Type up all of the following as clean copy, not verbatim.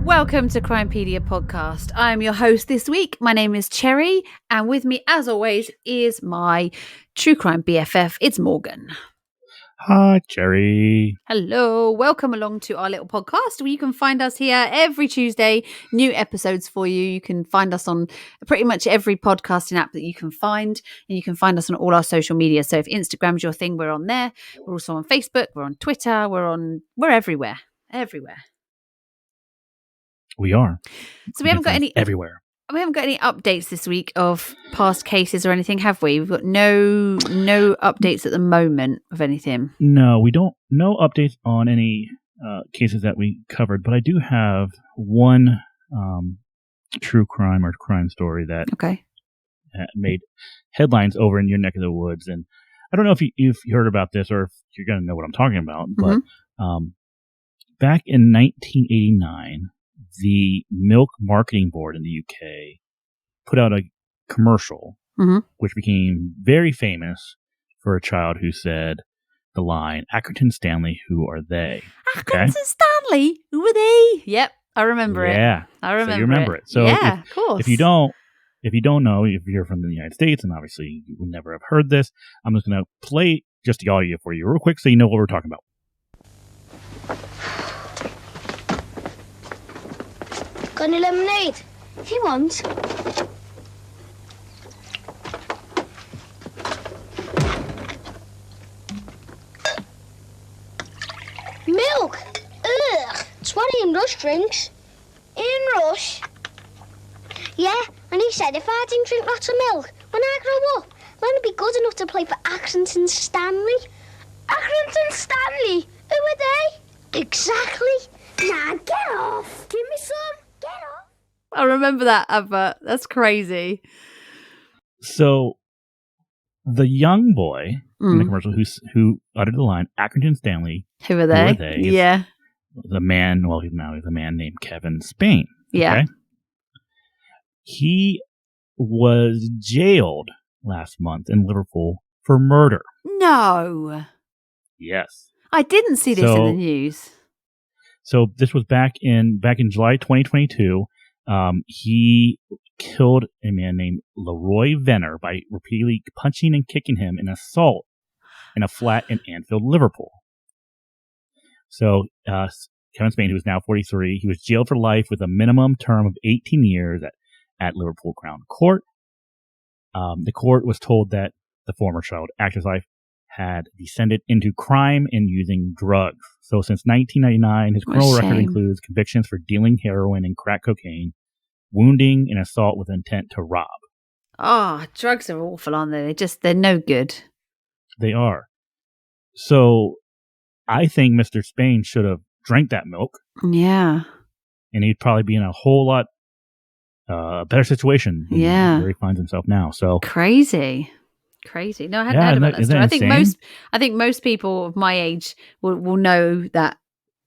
Welcome to Crimepedia Podcast. I'm your host this week. My name is Cherry, and with me, as always, is my true crime BFF. It's Morgan. Hi, Cherry. Hello. Welcome along to our little podcast where you can find us here every Tuesday. New episodes for you. You can find us on pretty much every podcasting app that you can find, and you can find us on all our social media. So if Instagram's your thing, we're on there. We're also on Facebook. We're on Twitter. We're everywhere. Everywhere. We are. So we haven't got any everywhere. We haven't got any updates this week of past cases or anything, have we? We've got no updates at the moment of anything. No, we don't. No updates on any cases that we covered, but I do have one true crime or crime story that made headlines over in your neck of the woods. And I don't know if you heard about this or if you're going to know what I'm talking about, but back in 1989. The Milk Marketing Board in the UK put out a commercial, which became very famous for a child who said the line, "Accrington Stanley, who are they?" Accrington Stanley, who are they? Yep, I remember it. Yeah, I remember. So you remember it. So yeah, of course. If you don't know, if you're from the United States, and obviously you would never have heard this, I'm just going to play just the audio for you real quick so you know what we're talking about. Got any lemonade? If you want. Milk! Ugh! It's one of Rush drinks. Ian Rush? Yeah, and he said if I didn't drink lots of milk, when I grow up, I'm going to be good enough to play for Accrington Stanley. Accrington Stanley? Who are they? Exactly. Nah, get off. Give me some. Get off. I remember that advert. That's crazy. So, the young boy in the commercial who uttered the line, Accrington Stanley, who are they? Yeah. The man, well, he's a man named Kevin Spain. Yeah. Okay? He was jailed last month in Liverpool for murder. No. Yes. I didn't see this in the news. So this was back in July 2022. He killed a man named Leroy Venner by repeatedly punching and kicking him in assault in a flat in Anfield, Liverpool. So Kevin Spain, who is now 43, he was jailed for life with a minimum term of 18 years at Liverpool Crown Court. The court was told that the former child actor's life had descended into crime and using drugs. So since 1999, his criminal record includes convictions for dealing heroin and crack cocaine, wounding, and assault with intent to rob. Oh, drugs are awful, aren't they? They're no good. They are. So I think Mr. Spain should have drank that milk. Yeah. And he'd probably be in a whole lot better situation than where he finds himself now. So crazy. No, I hadn't heard about that story. I think most people of my age will know that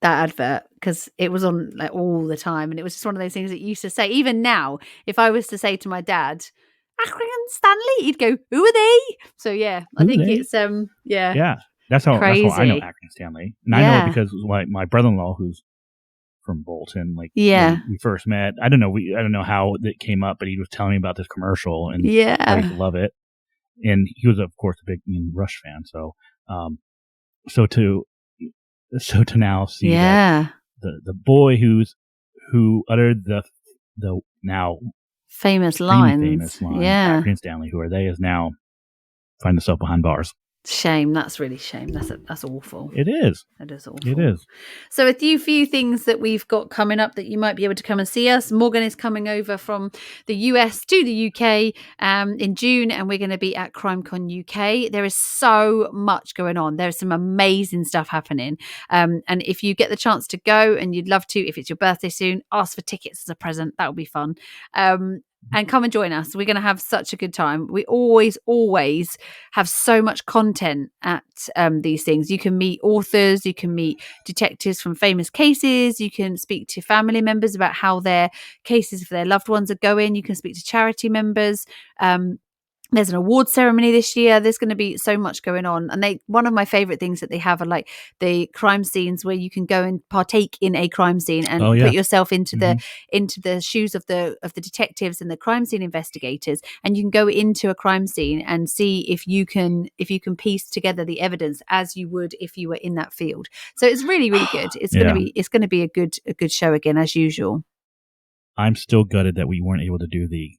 advert because it was on like all the time, and it was just one of those things that you used to say. Even now, if I was to say to my dad, "Accrington Stanley," he'd go, "Who are they?" So yeah, I think it's yeah. That's how I know Accrington Stanley, and I know it because my brother-in-law, who's from Bolton, when we first met. I don't know how it came up, but he was telling me about this commercial, and I used to love it. And he was, of course, a big Rush fan. So to now see that the boy who uttered the now famous lines, Accrington Stanley, who are they, is now find himself behind bars. Shame. That's really shame. That's awful. It is. That is awful. It is. So a few things that we've got coming up that you might be able to come and see us. Morgan is coming over from the US to the UK in June, and we're going to be at CrimeCon UK. There is so much going on. There's some amazing stuff happening. And if you get the chance to go and you'd love to, if it's your birthday soon, ask for tickets as a present. That would be fun. And come and join us. We're going to have such a good time. We always have so much content at these things. You can meet authors, you can meet detectives from famous cases, you can speak to family members about how their cases for their loved ones are going, you can speak to charity members. There's an award ceremony this year. There's going to be so much going on. And one of my favorite things that they have are like the crime scenes where you can go and partake in a crime scene and put yourself into the shoes of the detectives and the crime scene investigators. And you can go into a crime scene and see if you can piece together the evidence as you would if you were in that field. So it's really, really good. It's going to be a good show again, as usual. I'm still gutted that we weren't able to do the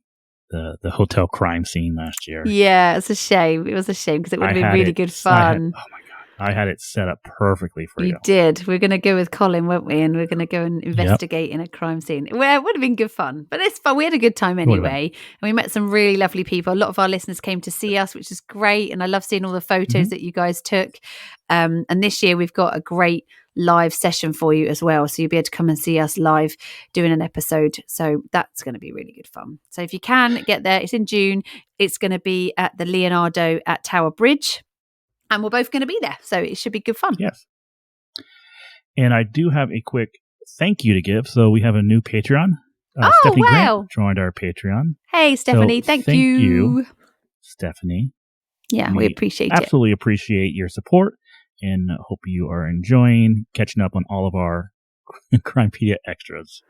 hotel crime scene last year. Yeah, it's a shame. It was a shame because it would have been really good fun. Oh my God. I had it set up perfectly for you. You did. We're going to go with Colin, weren't we? And we're going to go and investigate in a crime scene. Well, it would have been good fun. But it's fun. We had a good time anyway. And we met some really lovely people. A lot of our listeners came to see us, which is great. And I love seeing all the photos that you guys took. And this year we've got a great live session for you as well, so you'll be able to come and see us live doing an episode. So that's going to be really good fun. So if you can get there, it's in June. It's going to be at the Leonardo at Tower Bridge, and we're both going to be there, so it should be good fun. Yes. And I do have a quick thank you to give. So we have a new Patreon. Stephanie Grant joined our Patreon. Hey Stephanie, so thank you Stephanie. Yeah, we appreciate it. Absolutely appreciate your support. And hope you are enjoying catching up on all of our Crimepedia extras.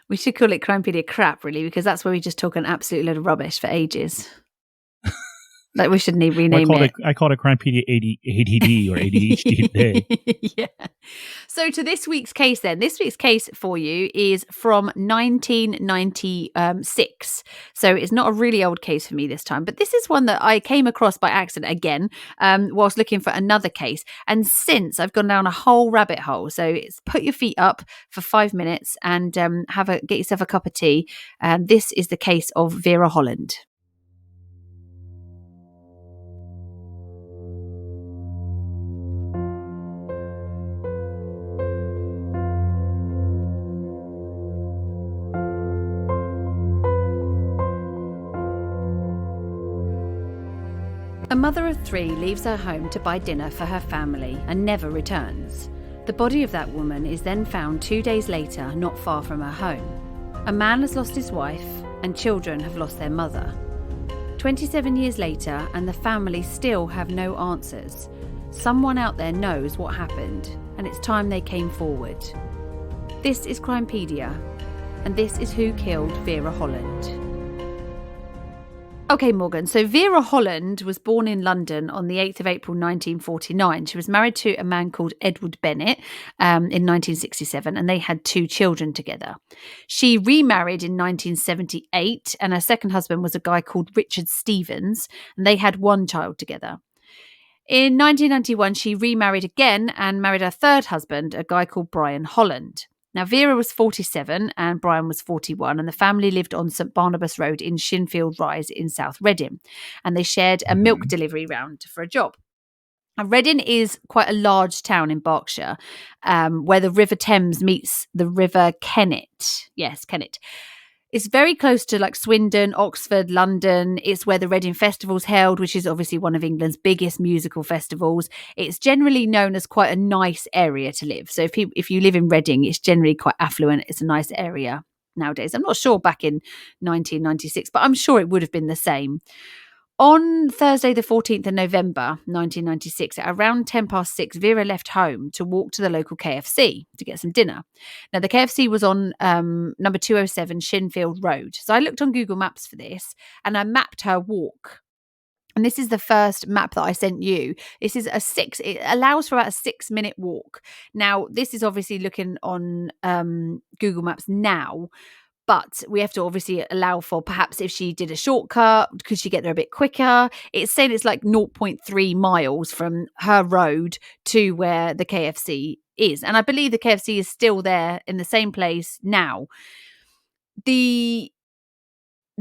We should call it Crimepedia crap, really, because that's where we just talk an absolute load of rubbish for ages. Like we shouldn't even rename it. I called it Crimepedia ADD or ADHD today. Yeah. So to this week's case then. This week's case for you is from 1996. So it's not a really old case for me this time. But this is one that I came across by accident again whilst looking for another case. And since I've gone down a whole rabbit hole. So it's put your feet up for 5 minutes and get yourself a cup of tea. This is the case of Vera Holland. A mother of 3 leaves her home to buy dinner for her family and never returns. The body of that woman is then found 2 days later, not far from her home. A man has lost his wife and children have lost their mother. 27 years later, and the family still have no answers. Someone out there knows what happened, and it's time they came forward. This is Crimepedia, and this is who killed Vera Holland. Okay, Morgan. So Vera Holland was born in London on the 8th of April 1949. She was married to a man called Edward Bennett in 1967, and they had 2 children together. She remarried in 1978, and her second husband was a guy called Richard Stevens, and they had 1 child together. In 1991, she remarried again and married her third husband, a guy called Brian Holland. Now, Vera was 47 and Brian was 41, and the family lived on St Barnabas Road in Shinfield Rise in South Reading, and they shared a milk delivery round for a job. Now, Reading is quite a large town in Berkshire, where the River Thames meets the River Kennet. Yes, Kennet. It's very close to like Swindon, Oxford, London. It's where the Reading Festival's held, which is obviously one of England's biggest musical festivals. It's generally known as quite a nice area to live. So if you live in Reading, it's generally quite affluent. It's a nice area nowadays. I'm not sure back in 1996, but I'm sure it would have been the same. On Thursday, the 14th of November, 1996, at around 6:10, Vera left home to walk to the local KFC to get some dinner. Now, the KFC was on number 207 Shinfield Road. So I looked on Google Maps for this and I mapped her walk. And this is the first map that I sent you. This is it allows for about a 6-minute walk. Now, this is obviously looking on Google Maps now. But we have to obviously allow for perhaps if she did a shortcut, could she get there a bit quicker? It's saying it's like 0.3 miles from her road to where the KFC is. And I believe the KFC is still there in the same place now. The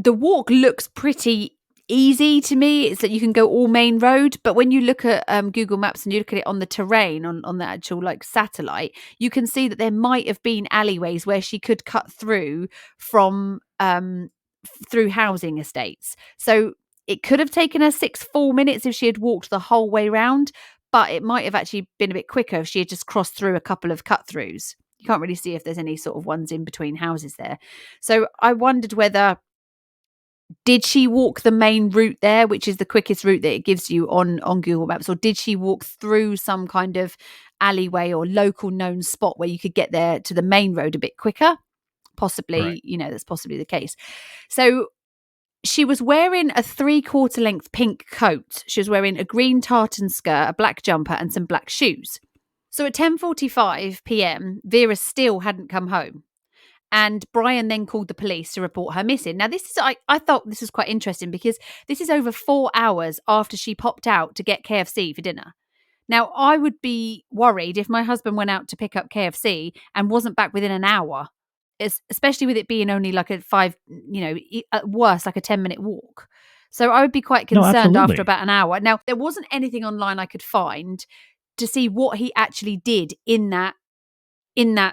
walk looks pretty easy to me. It's that you can go all main road, but when you look at Google Maps and you look at it on the terrain on the actual like satellite, you can see that there might have been alleyways where she could cut through from through housing estates. So it could have taken her 4 minutes if she had walked the whole way round, but it might have actually been a bit quicker if she had just crossed through a couple of cut throughs. You can't really see if there's any sort of ones in between houses there. So I wondered whether, did she walk the main route there, which is the quickest route that it gives you on Google Maps, or did she walk through some kind of alleyway or local known spot where you could get there to the main road a bit quicker? Possibly, right. That's possibly the case. So she was wearing a 3/4 length pink coat. She was wearing a green tartan skirt, a black jumper, and some black shoes. So at 10:45 p.m, Vera still hadn't come home. And Brian then called the police to report her missing. Now, this is I thought this was quite interesting because this is over 4 hours after she popped out to get KFC for dinner. Now, I would be worried if my husband went out to pick up KFC and wasn't back within an hour, especially with it being only like a 5, at worst, like a 10-minute walk. So I would be quite concerned after about an hour. Now, there wasn't anything online I could find to see what he actually did in that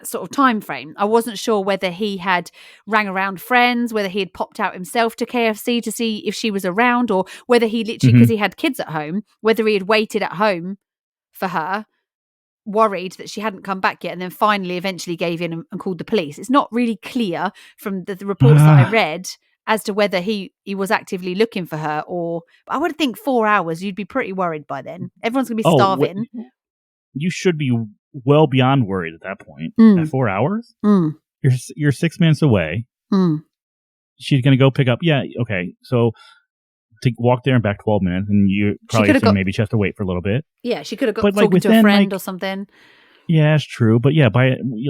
sort of time frame. I wasn't sure whether he had rang around friends, whether he had popped out himself to KFC to see if she was around, or whether he literally, because he had kids at home, whether he had waited at home for her, worried that she hadn't come back yet, and then finally eventually gave in and called the police. It's not really clear from the reports that I read as to whether he was actively looking for her, or I would think 4 hours, you'd be pretty worried by then. Everyone's going to be starving. You should be well beyond worried at that point. At 4 hours? You're 6 minutes away. She's going to go pick up. Yeah, okay. So to walk there and back 12 minutes, and you probably assume maybe she has to wait for a little bit. Yeah, she could have got talking to a friend or something. Yeah, it's true. But yeah,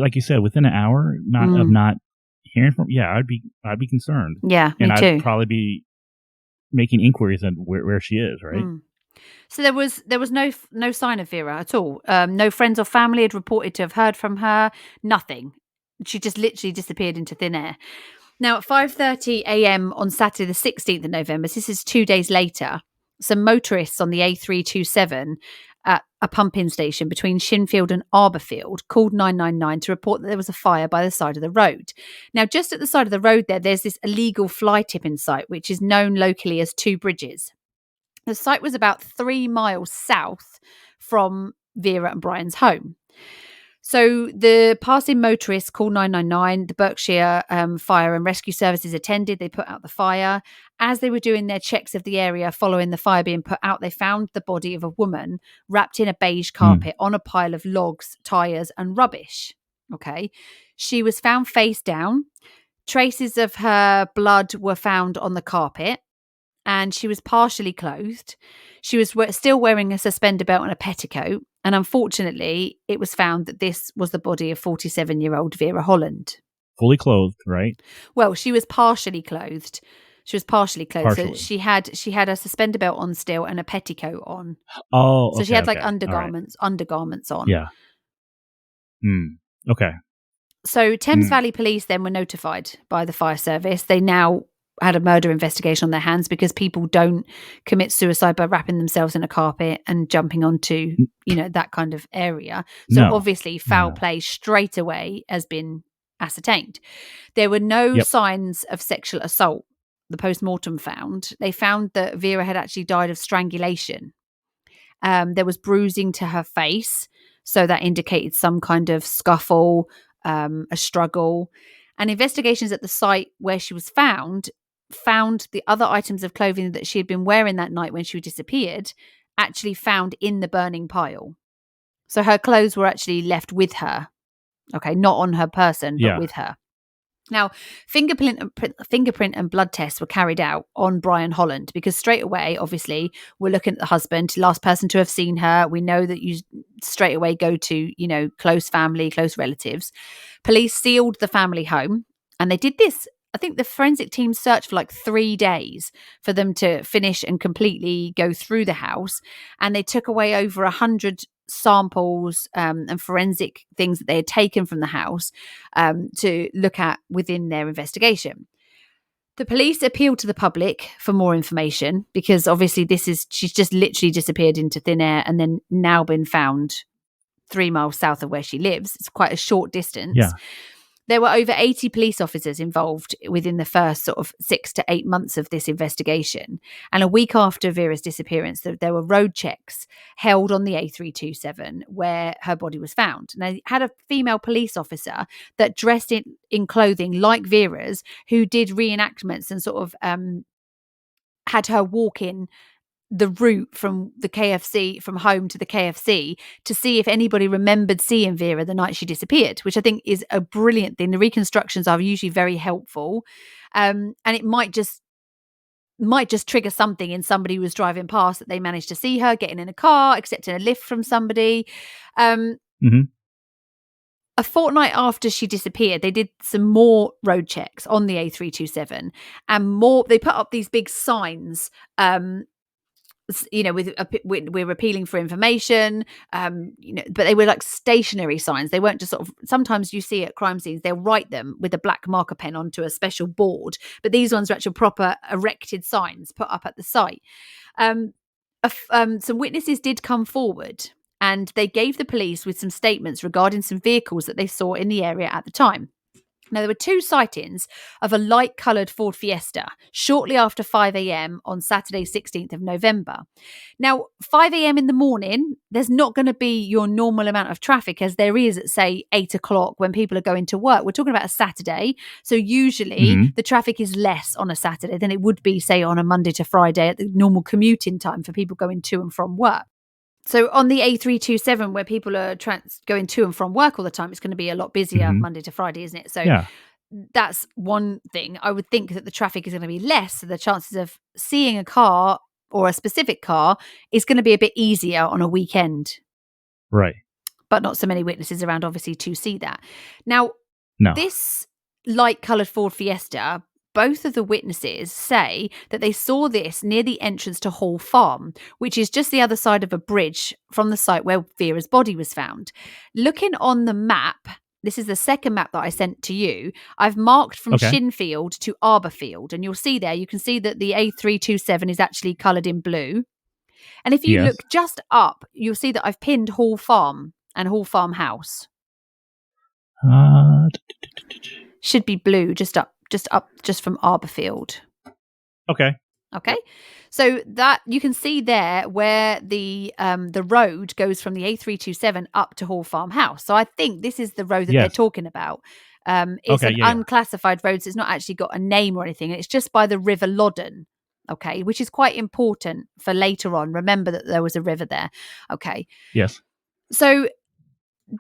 like you said, within an hour of not hearing from, I'd be concerned. Yeah, me too. I'd probably be making inquiries on where she is, right? So there was no sign of Vera at all. No friends or family had reported to have heard from her. Nothing. She just literally disappeared into thin air. Now, at 5:30 a.m. on Saturday, the 16th of November, so this is 2 days later, some motorists on the A327 at a pumping station between Shinfield and Arborfield called 999 to report that there was a fire by the side of the road. Now, just at the side of the road there's this illegal fly tipping site, which is known locally as Two Bridges. The site was about 3 miles south from Vera and Brian's home. So the passing motorists called 999. The Berkshire Fire and Rescue Services attended. They put out the fire. As they were doing their checks of the area following the fire being put out, they found the body of a woman wrapped in a beige carpet on a pile of logs, tyres and rubbish. Okay. She was found face down. Traces of her blood were found on the carpet. And she was partially clothed. She was still wearing a suspender belt and a petticoat. And unfortunately, it was found that this was the body of 47-year-old Vera Holland. Fully clothed, right? Well, she was partially clothed. So she had a suspender belt on still and a petticoat on. Oh, okay, so she had like undergarments on. Yeah. Okay. So Thames Valley Police then were notified by the fire service. They now had a murder investigation on their hands because people don't commit suicide by wrapping themselves in a carpet and jumping onto, that kind of area. So obviously foul play straight away has been ascertained. There were no signs of sexual assault. The post-mortem found. They found that Vera had actually died of strangulation. There was bruising to her face. So that indicated some kind of scuffle, a struggle. And investigations at the site where she was found the other items of clothing that she had been wearing that night when she disappeared actually found in the burning pile. So her clothes were actually left with her. Okay, not on her person, but with her. Now, fingerprint and blood tests were carried out on Brian Holland because straight away, obviously, we're looking at the husband, last person to have seen her. We know that you straight away go to, close family, close relatives. Police sealed the family home, and they did this I think the forensic team searched for like 3 days for them to finish and completely go through the house. And they took away over 100 samples and forensic things that they had taken from the house to look at within their investigation. The police appealed to the public for more information because obviously she's just literally disappeared into thin air and then now been found 3 miles south of where she lives. It's quite a short distance. Yeah. There were over 80 police officers involved within the first sort of 6 to 8 months of this investigation. And a week after Vera's disappearance, there were road checks held on the A327 where her body was found. Now, they had a female police officer that dressed in clothing like Vera's, who did reenactments and sort of had her walk in the route from the KFC, from home to the KFC, to see if anybody remembered seeing Vera the night she disappeared, which I think is a brilliant thing. The reconstructions are usually very helpful. And it might just trigger something in somebody who was driving past that they managed to see her getting in a car, accepting a lift from somebody. A fortnight after she disappeared, they did some more road checks on the A327 and they put up these big signs, we're appealing for information, but they were like stationary signs. They weren't just sort of, sometimes you see at crime scenes, they'll write them with a black marker pen onto a special board, but these ones are actual proper erected signs put up at the site. Some witnesses did come forward and they gave the police with some statements regarding some vehicles that they saw in the area at the time. Now, there were 2 sightings of a light-coloured Ford Fiesta shortly after 5 a.m. on Saturday, 16th of November. Now, 5 a.m. in the morning, there's not going to be your normal amount of traffic as there is at, say, 8 o'clock when people are going to work. We're talking about a Saturday. So usually the traffic is less on a Saturday than it would be, say, on a Monday to Friday at the normal commuting time for people going to and from work. So on the A327, where people are going to and from work all the time, it's going to be a lot busier Monday to Friday, isn't it? So that's one thing. I would think that the traffic is going to be less. So the chances of seeing a car or a specific car is going to be a bit easier on a weekend. Right. But not so many witnesses around, obviously, to see that. Now, this light-coloured Ford Fiesta, both of the witnesses say that they saw this near the entrance to Hall Farm, which is just the other side of a bridge from the site where Vera's body was found. Looking on the map, this is the second map that I sent to you, I've marked from Shinfield to Arborfield, and you'll see there, you can see that the A327 is actually coloured in blue. And if you look just up, you'll see that I've pinned Hall Farm and Hall Farm House. Should be blue, just from Arborfield. Okay. So that you can see there where the road goes from the A327 up to Hall Farm House. So I think this is the road that they're talking about. It's an unclassified road, so it's not actually got a name or anything. It's just by the River Loddon, which is quite important for later on. Remember that there was a river there. Yes. So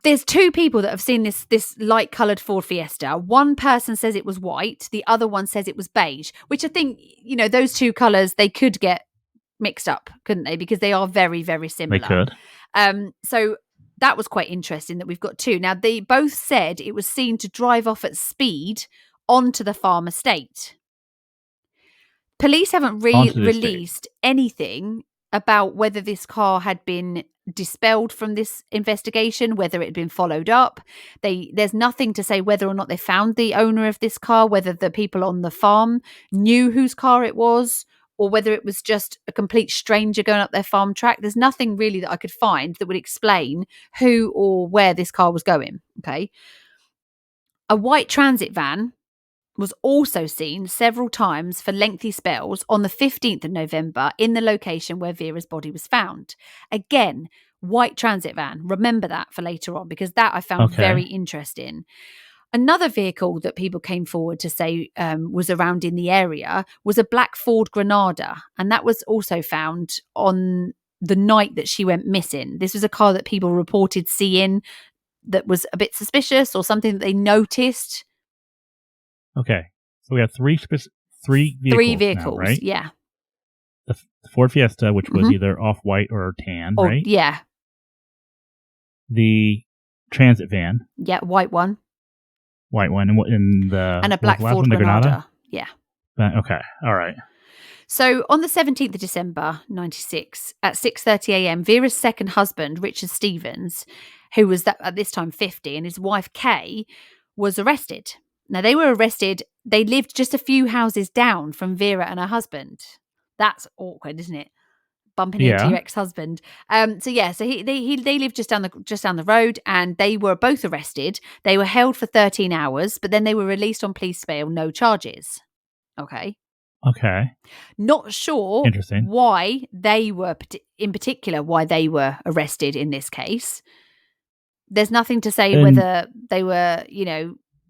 there's 2 people that have seen this light-coloured Ford Fiesta. One person says it was white. The other one says it was beige, which I think, those 2 colours, they could get mixed up, couldn't they? Because they are very, very similar. They could. So that was quite interesting that we've got 2. Now, they both said it was seen to drive off at speed onto the farm estate. Police haven't released anything about whether this car had been dispelled from this investigation, whether it had been followed up. There's nothing to say whether or not they found the owner of this car, whether the people on the farm knew whose car it was, or whether it was just a complete stranger going up their farm track. There's nothing really that I could find that would explain who or where this car was going. A white transit van was also seen several times for lengthy spells on the 15th of November in the location where Vera's body was found. Again, white transit van. Remember that for later on, because that I found very interesting. Another vehicle that people came forward to say was around in the area was a black Ford Granada, and that was also found on the night that she went missing. This was a car that people reported seeing that was a bit suspicious or something that they noticed. Okay, so we have three vehicles now, right? Yeah. The Ford Fiesta, which was either off-white or tan, right? Yeah. The transit van. Yeah, white one. And a black Ford Granada. Yeah. Okay. All right. So on the 17th of December, 96, at 6:30 a.m., Vera's second husband, Richard Stevens, who was at this time 50, and his wife, Kay, was arrested. Now, they were arrested. They lived just a few houses down from Vera and her husband. That's awkward, isn't it? Bumping into your ex-husband. So they lived just down the road, and they were both arrested. They were held for 13 hours, but then they were released on police bail, no charges. Okay. Not sure why they were, in particular, why they were arrested in this case. There's nothing to say whether they were,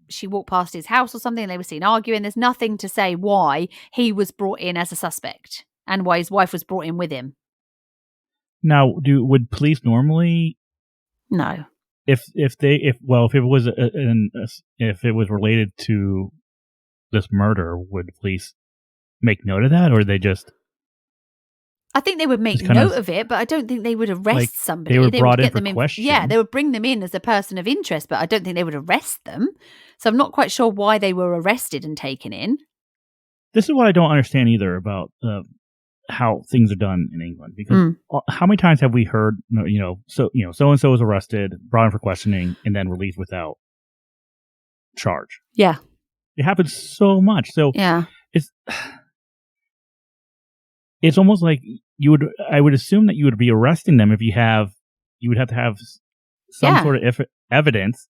she walked past his house or something and they were seen arguing. There's nothing to say why he was brought in as a suspect and why his wife was brought in with him. Now, would police normally? No. If it was related to this murder, would police make note of that, or they just? I think they would make note of it, but I don't think they would arrest somebody. They were brought in for question. Yeah, they would bring them in as a person of interest, but I don't think they would arrest them. So I'm not quite sure why they were arrested and taken in. This is what I don't understand either about how things are done in England, because how many times have we heard, so and so was arrested, brought in for questioning, and then released without charge? Yeah, it happens so much. So yeah, it's almost like I would assume that you would be arresting them if you would have to have some sort of evidence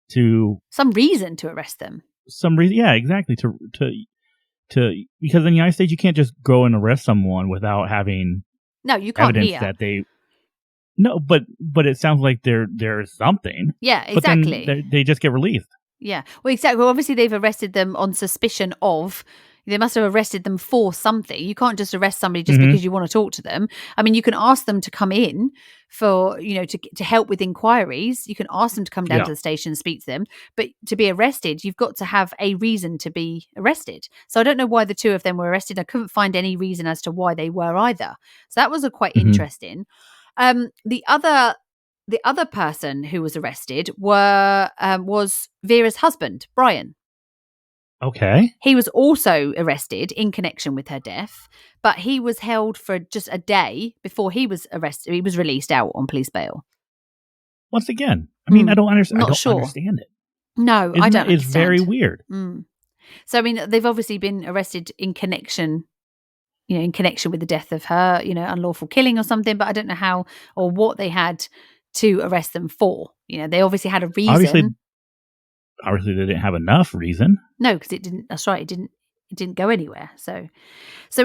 some reason to arrest them. Some reason, yeah, exactly. To because in the United States you can't just go and arrest someone without having you can't evidence that they. No, but it sounds like there's something. Yeah, exactly. But then they just get released. Yeah, well, exactly. Well, obviously they've arrested them on suspicion of. They must have arrested them for something. You can't just arrest somebody just because you want to talk to them. I mean, you can ask them to come in for, to help with inquiries. You can ask them to come down to the station and speak to them. But to be arrested, you've got to have a reason to be arrested. So I don't know why the two of them were arrested. I couldn't find any reason as to why they were either. So that was quite interesting. The other person who was arrested was Vera's husband, Brian. Okay. He was also arrested in connection with her death, but he was held for just a day before he was arrested. He was released out on police bail. Once again, I mean, I don't understand. Understand it. No, I don't. It's very weird. So, I mean, they've obviously been arrested in connection with the death of her, unlawful killing or something. But I don't know how or what they had to arrest them for. They obviously had a reason. Obviously, they didn't have enough reason. No, because it didn't. That's right. It didn't go anywhere. So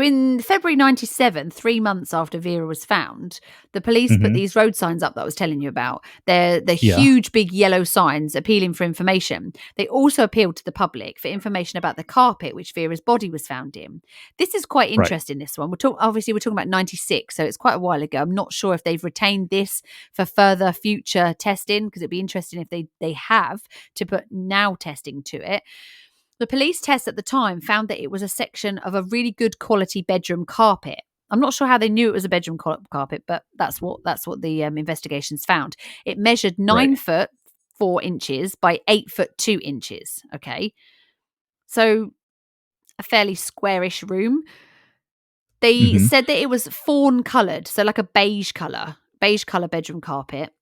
in February 97, 3 months after Vera was found, the police put these road signs up that I was telling you about. They're huge, big yellow signs appealing for information. They also appealed to the public for information about the carpet which Vera's body was found in. This is quite interesting, this one. We're talking about 96, so it's quite a while ago. I'm not sure if they've retained this for further future testing, because it'd be interesting if they have to put now testing to it. The police test at the time found that it was a section of a really good quality bedroom carpet. I'm not sure how they knew it was a bedroom carpet, but that's what the investigations found. It measured 9 foot 4 inches by 8 foot 2 inches. Okay, so a fairly squarish room. They said that it was fawn coloured, so like a beige colour bedroom carpet,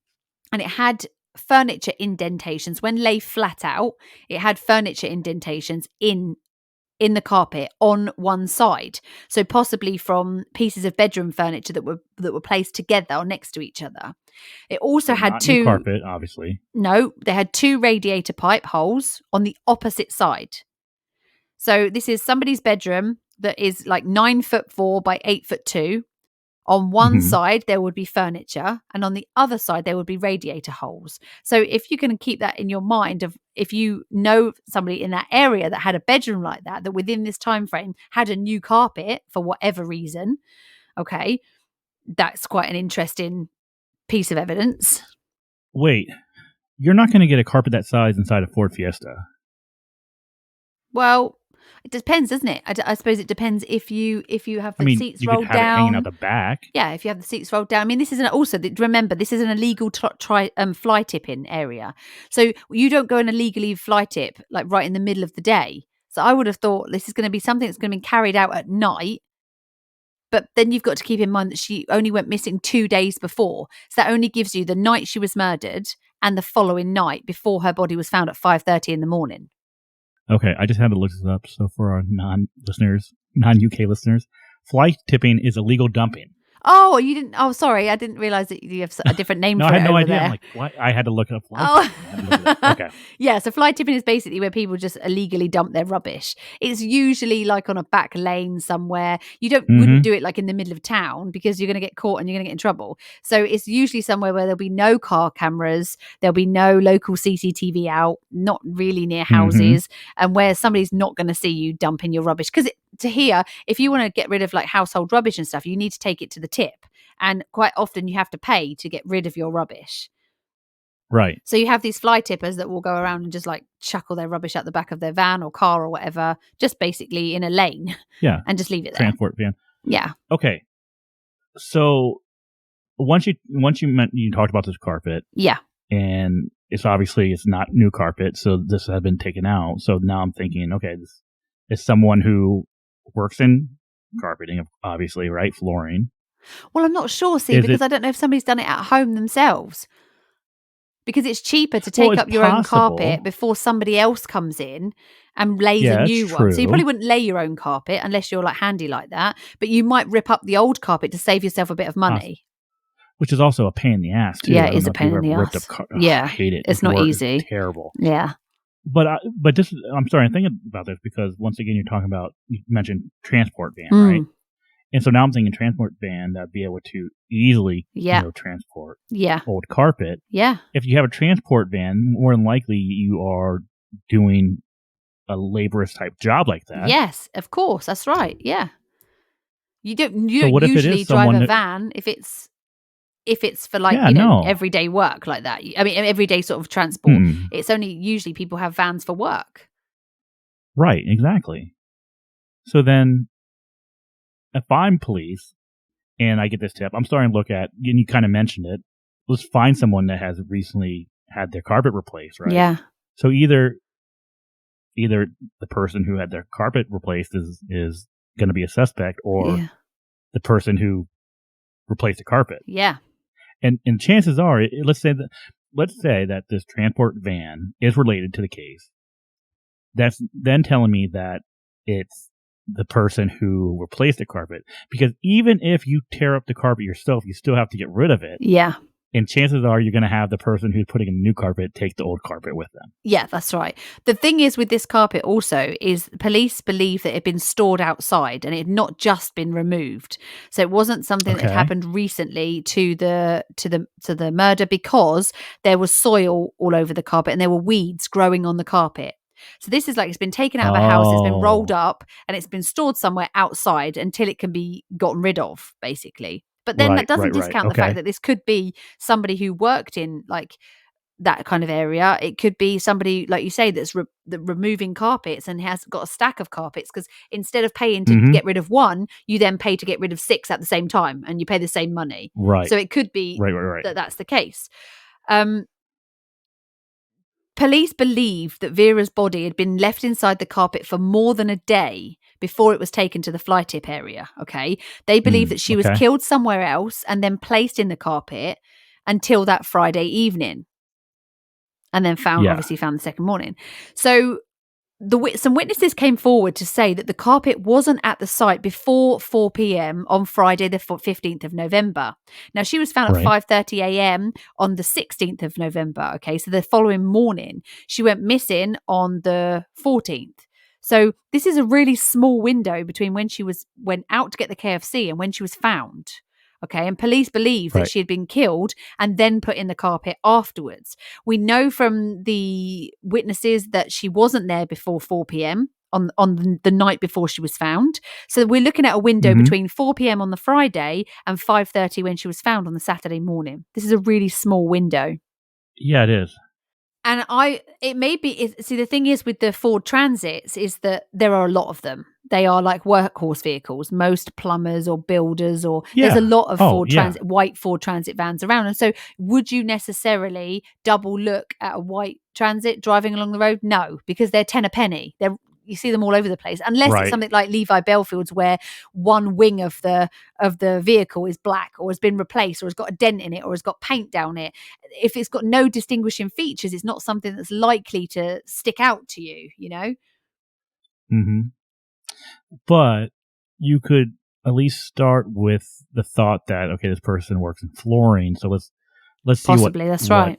and it had furniture indentations. When lay flat out, it had furniture indentations in the carpet on one side, so possibly from pieces of bedroom furniture that were placed together or next to each other. It also had two carpet, obviously. No, they had 2 radiator pipe holes on the opposite side. So this is somebody's bedroom that is like 9 foot 4 by 8 foot 2. On one side, there would be furniture, and on the other side, there would be radiator holes. So if you can keep that in your mind, of if you know somebody in that area that had a bedroom like that within this time frame had a new carpet for whatever reason, okay, that's quite an interesting piece of evidence. Wait, you're not going to get a carpet that size inside a Ford Fiesta. Well, it depends, doesn't it? I suppose it depends if you have the seats rolled down. You could have it hanging out the back. Yeah, if you have the seats rolled down. I mean, this is remember, this is an illegal fly tipping area. So you don't go and illegally fly tip like right in the middle of the day. So I would have thought this is going to be something that's going to be carried out at night. But then you've got to keep in mind that she only went missing 2 days before. So that only gives you the night she was murdered and the following night before her body was found at 5:30 in the morning. Okay, I just had to look this up. So for our non-UK listeners, fly tipping is illegal dumping. Oh, you didn't? Oh, sorry. I didn't realize that you have a different name for it. No, I had no idea. There. I'm like, what? I had to look up fly tipping. Okay. Yeah, so fly tipping is basically where people just illegally dump their rubbish. It's usually like on a back lane somewhere. You wouldn't do it like in the middle of town because you're going to get caught and you're going to get in trouble. So it's usually somewhere where there'll be no car cameras, there'll be no local CCTV out, not really near houses, and where somebody's not going to see you dumping your rubbish. Because to here, if you want to get rid of like household rubbish and stuff, you need to take it to the tip. And quite often you have to pay to get rid of your rubbish. Right. So you have these fly tippers that will go around and just like chuck all their rubbish out the back of their van or car or whatever, just basically in a lane. Yeah. And just leave it there. Transport van. Yeah. Okay. So once you talked about this carpet. Yeah. And it's not new carpet, so this has been taken out. So now I'm thinking, okay, this is someone who works in carpeting, obviously, right? Flooring. Well, I'm not sure, because I don't know if somebody's done it at home themselves. Because it's cheaper to take up your own carpet before somebody else comes in and lays a new one. So you probably wouldn't lay your own carpet unless you're like handy like that. But you might rip up the old carpet to save yourself a bit of money. Which is also a pain in the ass, too. Yeah, it is a pain in the ass. I hate it. It's not easy. It's terrible. Yeah. But I'm starting to think about this because once again, you mentioned transport van, right? And so now I'm thinking transport van that'd be able to easily transport old carpet. Yeah. If you have a transport van, more than likely you are doing a laborious type job like that. Yes, of course. That's right. Yeah. You don't usually drive a van if it's for like everyday work like that. I mean, everyday sort of transport. It's only usually people have vans for work. Right, exactly. So then if I'm police and I get this tip, I'm starting to look at, and you kind of mentioned it, let's find someone that has recently had their carpet replaced, right? Yeah. So either the person who had their carpet replaced is going to be a suspect, or the person who replaced the carpet. Yeah. And chances are, let's say that this transport van is related to the case. That's then telling me that it's the person who replaced the carpet, because even if you tear up the carpet yourself, you still have to get rid of it. Yeah. And chances are you're going to have the person who's putting in the new carpet take the old carpet with them. Yeah, that's right. The thing is with this carpet also is police believe that it had been stored outside and it had not just been removed. So it wasn't something that happened recently to the murder, because there was soil all over the carpet and there were weeds growing on the carpet. So this is like it's been taken out of a house, it's been rolled up, and it's been stored somewhere outside until it can be gotten rid of, basically. But then that doesn't discount the fact that this could be somebody who worked in like that kind of area. It could be somebody, like you say, that's removing carpets and has got a stack of carpets, because instead of paying to get rid of one, you then pay to get rid of 6 at the same time, and you pay the same money. Right. So it could be that's the case. Police believe that Vera's body had been left inside the carpet for more than a day before it was taken to the fly tip area. Okay. They believe that she was killed somewhere else and then placed in the carpet until that Friday evening, and then found the second morning. So some witnesses came forward to say that the carpet wasn't at the site before 4 p.m. on Friday, the 15th of November. Now, she was found at 5:30 a.m. on the 16th of November. Okay, so the following morning, she went missing on the 14th. So this is a really small window between when she went out to get the KFC and when she was found. Okay, and police believe that she had been killed and then put in the carpet afterwards. We know from the witnesses that she wasn't there before 4 p.m. on the night before she was found. So we're looking at a window between 4 p.m. on the Friday and 5:30 when she was found on the Saturday morning. This is a really small window. Yeah, it is. And the thing is with the Ford Transits is that there are a lot of them. They are like workhorse vehicles. Most plumbers or builders there's a lot of white Ford Transit vans around. And so would you necessarily double look at a white Transit driving along the road? No, because they're 10 a penny. you see them all over the place, unless Right. it's something like Levi Belfield's, where one wing of the vehicle is black, or has been replaced, or has got a dent in it, or has got paint down it. If it's got no distinguishing features, it's not something that's likely to stick out to you, you know? Mm-hmm. But you could at least start with the thought that, okay, this person works in flooring, so let's see possibly that's right.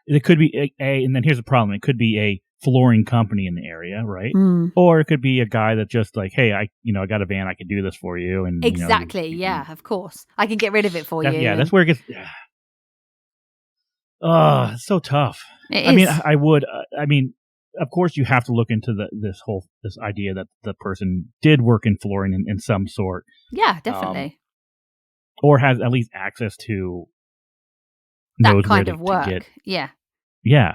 It could be and then here's the problem: it could be a flooring company in the area, right? Or it could be a guy that just like, hey, I got a van, I can do this for you, and exactly, yeah, of course, I can get rid of it for you. Yeah, that's where it gets. It's so tough. It is. I mean, I would. I mean, of course, you have to look into this idea that the person did work in flooring in some sort. Yeah, definitely. Or has at least access to that kind of work. Yeah. Yeah.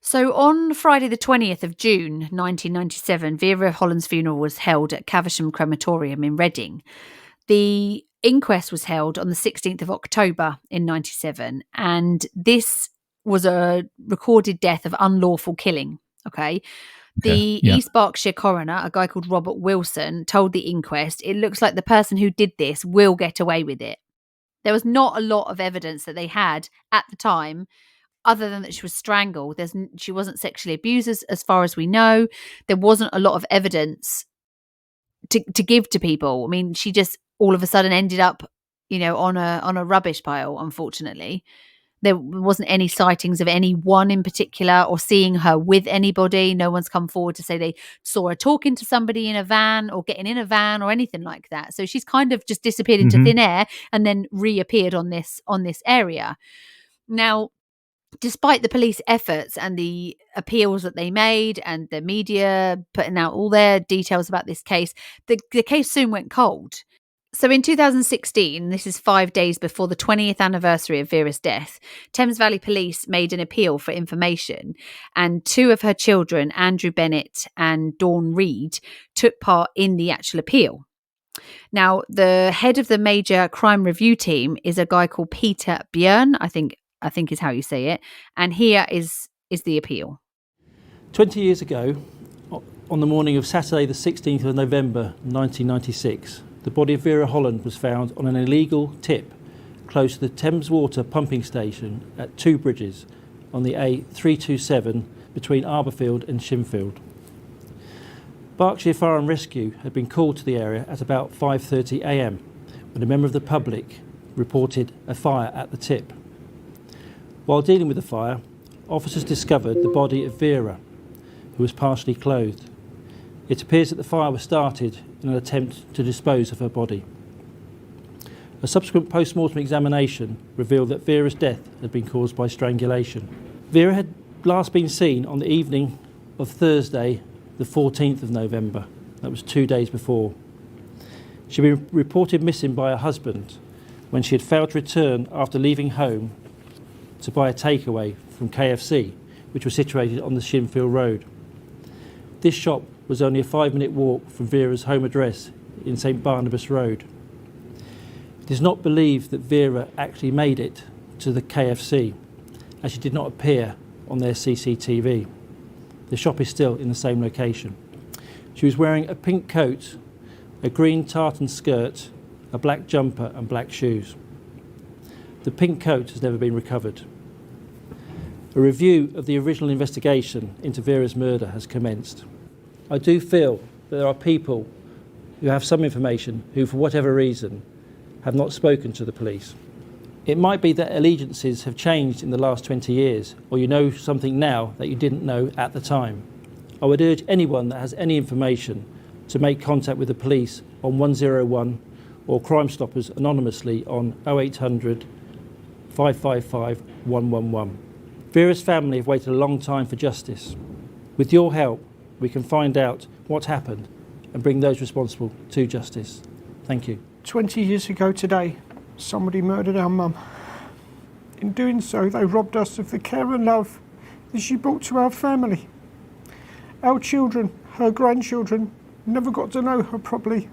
So on Friday the 20th of June 1997, Vera Holland's funeral was held at Caversham Crematorium in Reading. The inquest was held on the 16th of October in 97, and this was a recorded death of unlawful killing. Okay. The East Berkshire coroner, a guy called Robert Wilson, told the inquest, it looks like the person who did this will get away with it. There was not a lot of evidence that they had at the time, other than that she was strangled. She wasn't sexually abused, as far as we know. There wasn't a lot of evidence to give to people. I mean, she just all of a sudden ended up, on a rubbish pile, unfortunately. There wasn't any sightings of anyone in particular or seeing her with anybody. No one's come forward to say they saw her talking to somebody in a van or getting in a van or anything like that. So she's kind of just disappeared into thin air and then reappeared on this area. Now, despite the police efforts and the appeals that they made and the media putting out all their details about this case, the case soon went cold. So in 2016, this is 5 days before the 20th anniversary of Vera's death, Thames Valley Police made an appeal for information, and two of her children, Andrew Bennett and Dawn Reed, took part in the actual appeal. Now, the head of the major crime review team is a guy called Peter Björn, I think is how you say it, and here is the appeal. 20 years ago, on the morning of Saturday the 16th of November 1996, the body of Vera Holland was found on an illegal tip close to the Thames Water pumping station at Two Bridges on the A327 between Arborfield and Shinfield. Berkshire Fire and Rescue had been called to the area at about 5:30 a.m. when a member of the public reported a fire at the tip. While dealing with the fire, officers discovered the body of Vera, who was partially clothed. It appears that the fire was started in an attempt to dispose of her body. A subsequent post-mortem examination revealed that Vera's death had been caused by strangulation. Vera had last been seen on the evening of Thursday, the 14th of November. That was 2 days before. She had been reported missing by her husband when she had failed to return after leaving home to buy a takeaway from KFC, which was situated on the Shinfield Road. This shop was only a 5-minute walk from Vera's home address in St Barnabas Road. It is not believed that Vera actually made it to the KFC, as she did not appear on their CCTV. The shop is still in the same location. She was wearing a pink coat, a green tartan skirt, a black jumper and black shoes. The pink coat has never been recovered. A review of the original investigation into Vera's murder has commenced. I do feel that there are people who have some information who, for whatever reason, have not spoken to the police. It might be that allegiances have changed in the last 20 years, or you know something now that you didn't know at the time. I would urge anyone that has any information to make contact with the police on 101 or Crime Stoppers anonymously on 0800 555 111. Vera's family have waited a long time for justice. With your help, we can find out what happened and bring those responsible to justice. Thank you. 20 years ago today, somebody murdered our mum. In doing so, they robbed us of the care and love that she brought to our family. Our children, her grandchildren, never got to know her properly.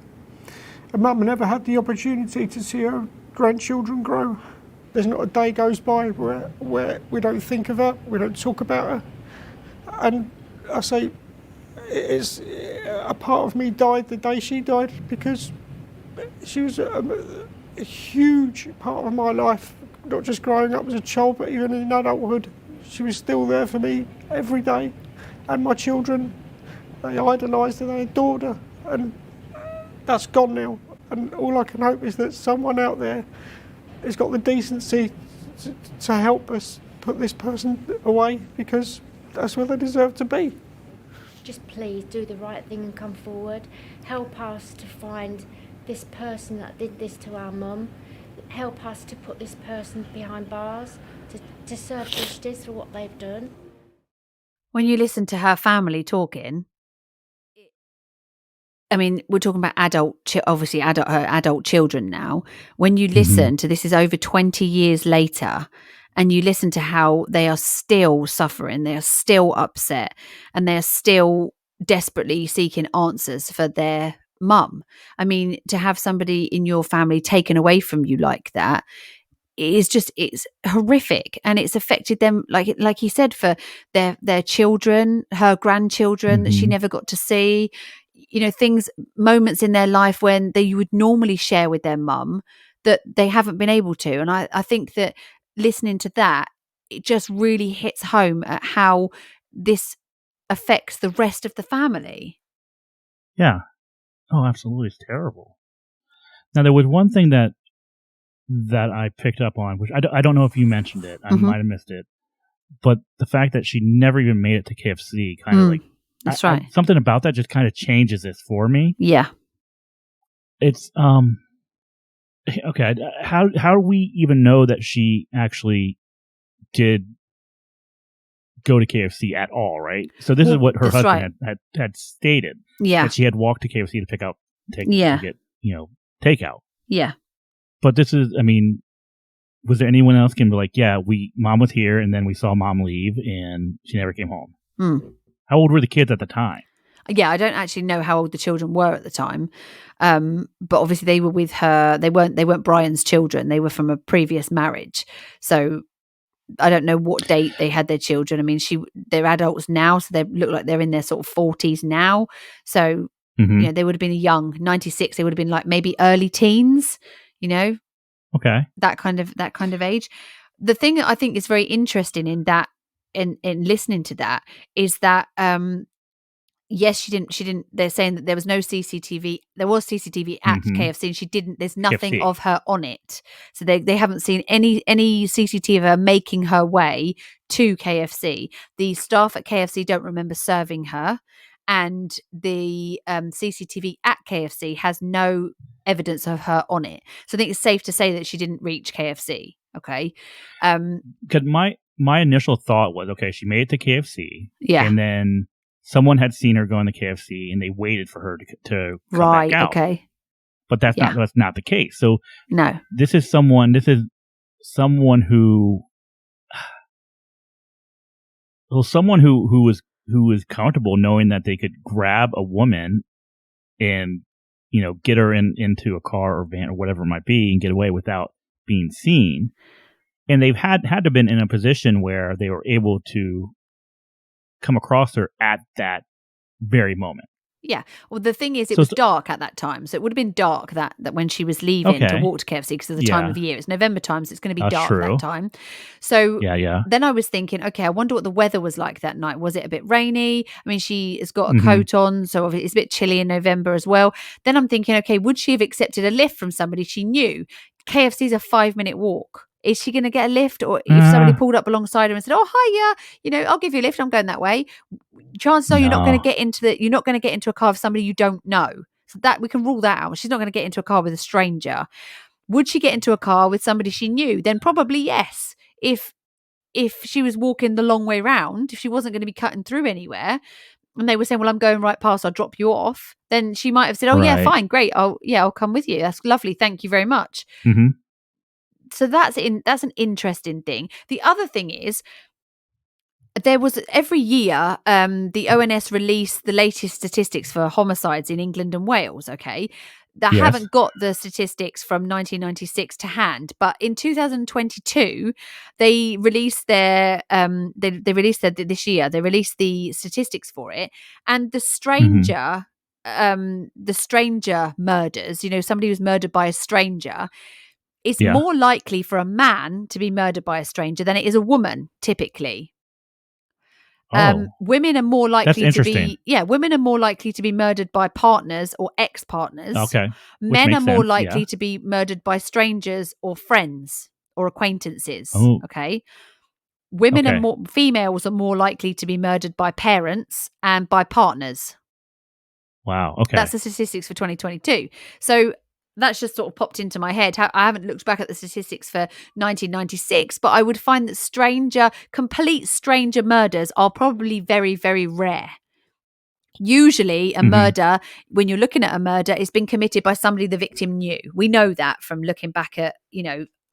And mum never had the opportunity to see her grandchildren grow. There's not a day goes by where we don't think of her, we don't talk about her. And I say, it's a part of me died the day she died, because she was a huge part of my life, not just growing up as a child, but even in adulthood. She was still there for me every day, and my children, they idolised her, they adored her, and that's gone now. And all I can hope is that someone out there has got the decency to help us put this person away, because that's where they deserve to be. Just please do the right thing and come forward. Help us to find this person that did this to our mum. Help us to put this person behind bars, to serve justice for what they've done. When you listen to her family talking, I mean, we're talking about her adult children now. When you listen to this, is over 20 years later, and you listen to how they are still suffering, they are still upset, and they are still desperately seeking answers for their mum. I mean, to have somebody in your family taken away from you like that, it's horrific, and it's affected them, like he said, for their children, her grandchildren that she never got to see, moments in their life when you would normally share with their mum that they haven't been able to. And I think that listening to that, it just really hits home at how this affects the rest of the family. Yeah. Oh, absolutely. It's terrible. Now, there was one thing that I picked up on, which I don't know if you mentioned it. I might have missed it. But the fact that she never even made it to KFC kind of that's right. Something about that just kind of changes this for me. Yeah. It's, okay. How do we even know that she actually did go to KFC at all, right? So this is what her husband had stated. Yeah. That she had walked to KFC to to get, takeout. Yeah. But this is, I mean, was there anyone else can be like, yeah, mom was here and then we saw mom leave and she never came home. How old were the kids at the time? Yeah, I don't actually know how old the children were at the time. But obviously they were with her. They weren't Brian's children. They were from a previous marriage. So I don't know what date they had their children. I mean, they're adults now, so they look like they're in their sort of 40s now. So, they would have been young. 96, they would have been like maybe early teens, Okay. That kind of age. The thing that I think is very interesting in that, in listening to that, is that yes, she didn't. They're saying that there was no CCTV. There was CCTV at KFC, and she didn't. There's nothing KFC. of her on it, so they haven't seen any CCTV of her making her way to KFC. The staff at KFC don't remember serving her, and the CCTV at KFC has no evidence of her on it. So I think it's safe to say that she didn't reach KFC. Okay. Because my initial thought was, okay, she made it to KFC. Yeah. And then someone had seen her going to KFC and they waited for her to come back out. Okay. But that's not the case. So no. This is someone who was comfortable knowing that they could grab a woman and get her into a car or van or whatever it might be and get away without being seen. And they've had to have been in a position where they were able to come across her at that very moment. Yeah. Well, the thing is, it was dark at that time. So it would have been dark that when she was leaving to walk to KFC, because of the time of year. It's November time, so it's going to be dark that time. So then I was thinking, okay, I wonder what the weather was like that night. Was it a bit rainy? I mean, she has got a coat on, so it's a bit chilly in November as well. Then I'm thinking, okay, would she have accepted a lift from somebody she knew? KFC's a 5-minute walk. Is she going to get a lift? Or if somebody pulled up alongside her and said, "Oh, hiya, I'll give you a lift. I'm going that way." Chances are you're not going to get into a car with somebody you don't know. So that we can rule that out. She's not going to get into a car with a stranger. Would she get into a car with somebody she knew? Then probably yes. If she was walking the long way round, if she wasn't going to be cutting through anywhere, and they were saying, "Well, I'm going right past. I'll drop you off," then she might have said, "Oh, yeah, fine, great. I'll come with you. That's lovely. Thank you very much." Mm-hmm. So that's an interesting thing. The other thing is, there was every year the ONS release the latest statistics for homicides in England and Wales. Okay, I haven't got the statistics from 1996 to hand, but in 2022 they released their this year they released the statistics for it, and the stranger murders, somebody who's murdered by a stranger, it's more likely for a man to be murdered by a stranger than it is a woman typically. Women are more likely to be women are more likely to be murdered by partners or ex-partners. Okay. Men are more likely to be murdered by strangers or friends or acquaintances. Okay. Females are more likely to be murdered by parents and by partners. Wow. Okay. That's the statistics for 2022. So that's just sort of popped into my head. I haven't looked back at the statistics for 1996, but I would find that complete stranger murders are probably very, very rare. Usually a murder, when you're looking at a murder, it's been committed by somebody the victim knew. We know that from looking back at,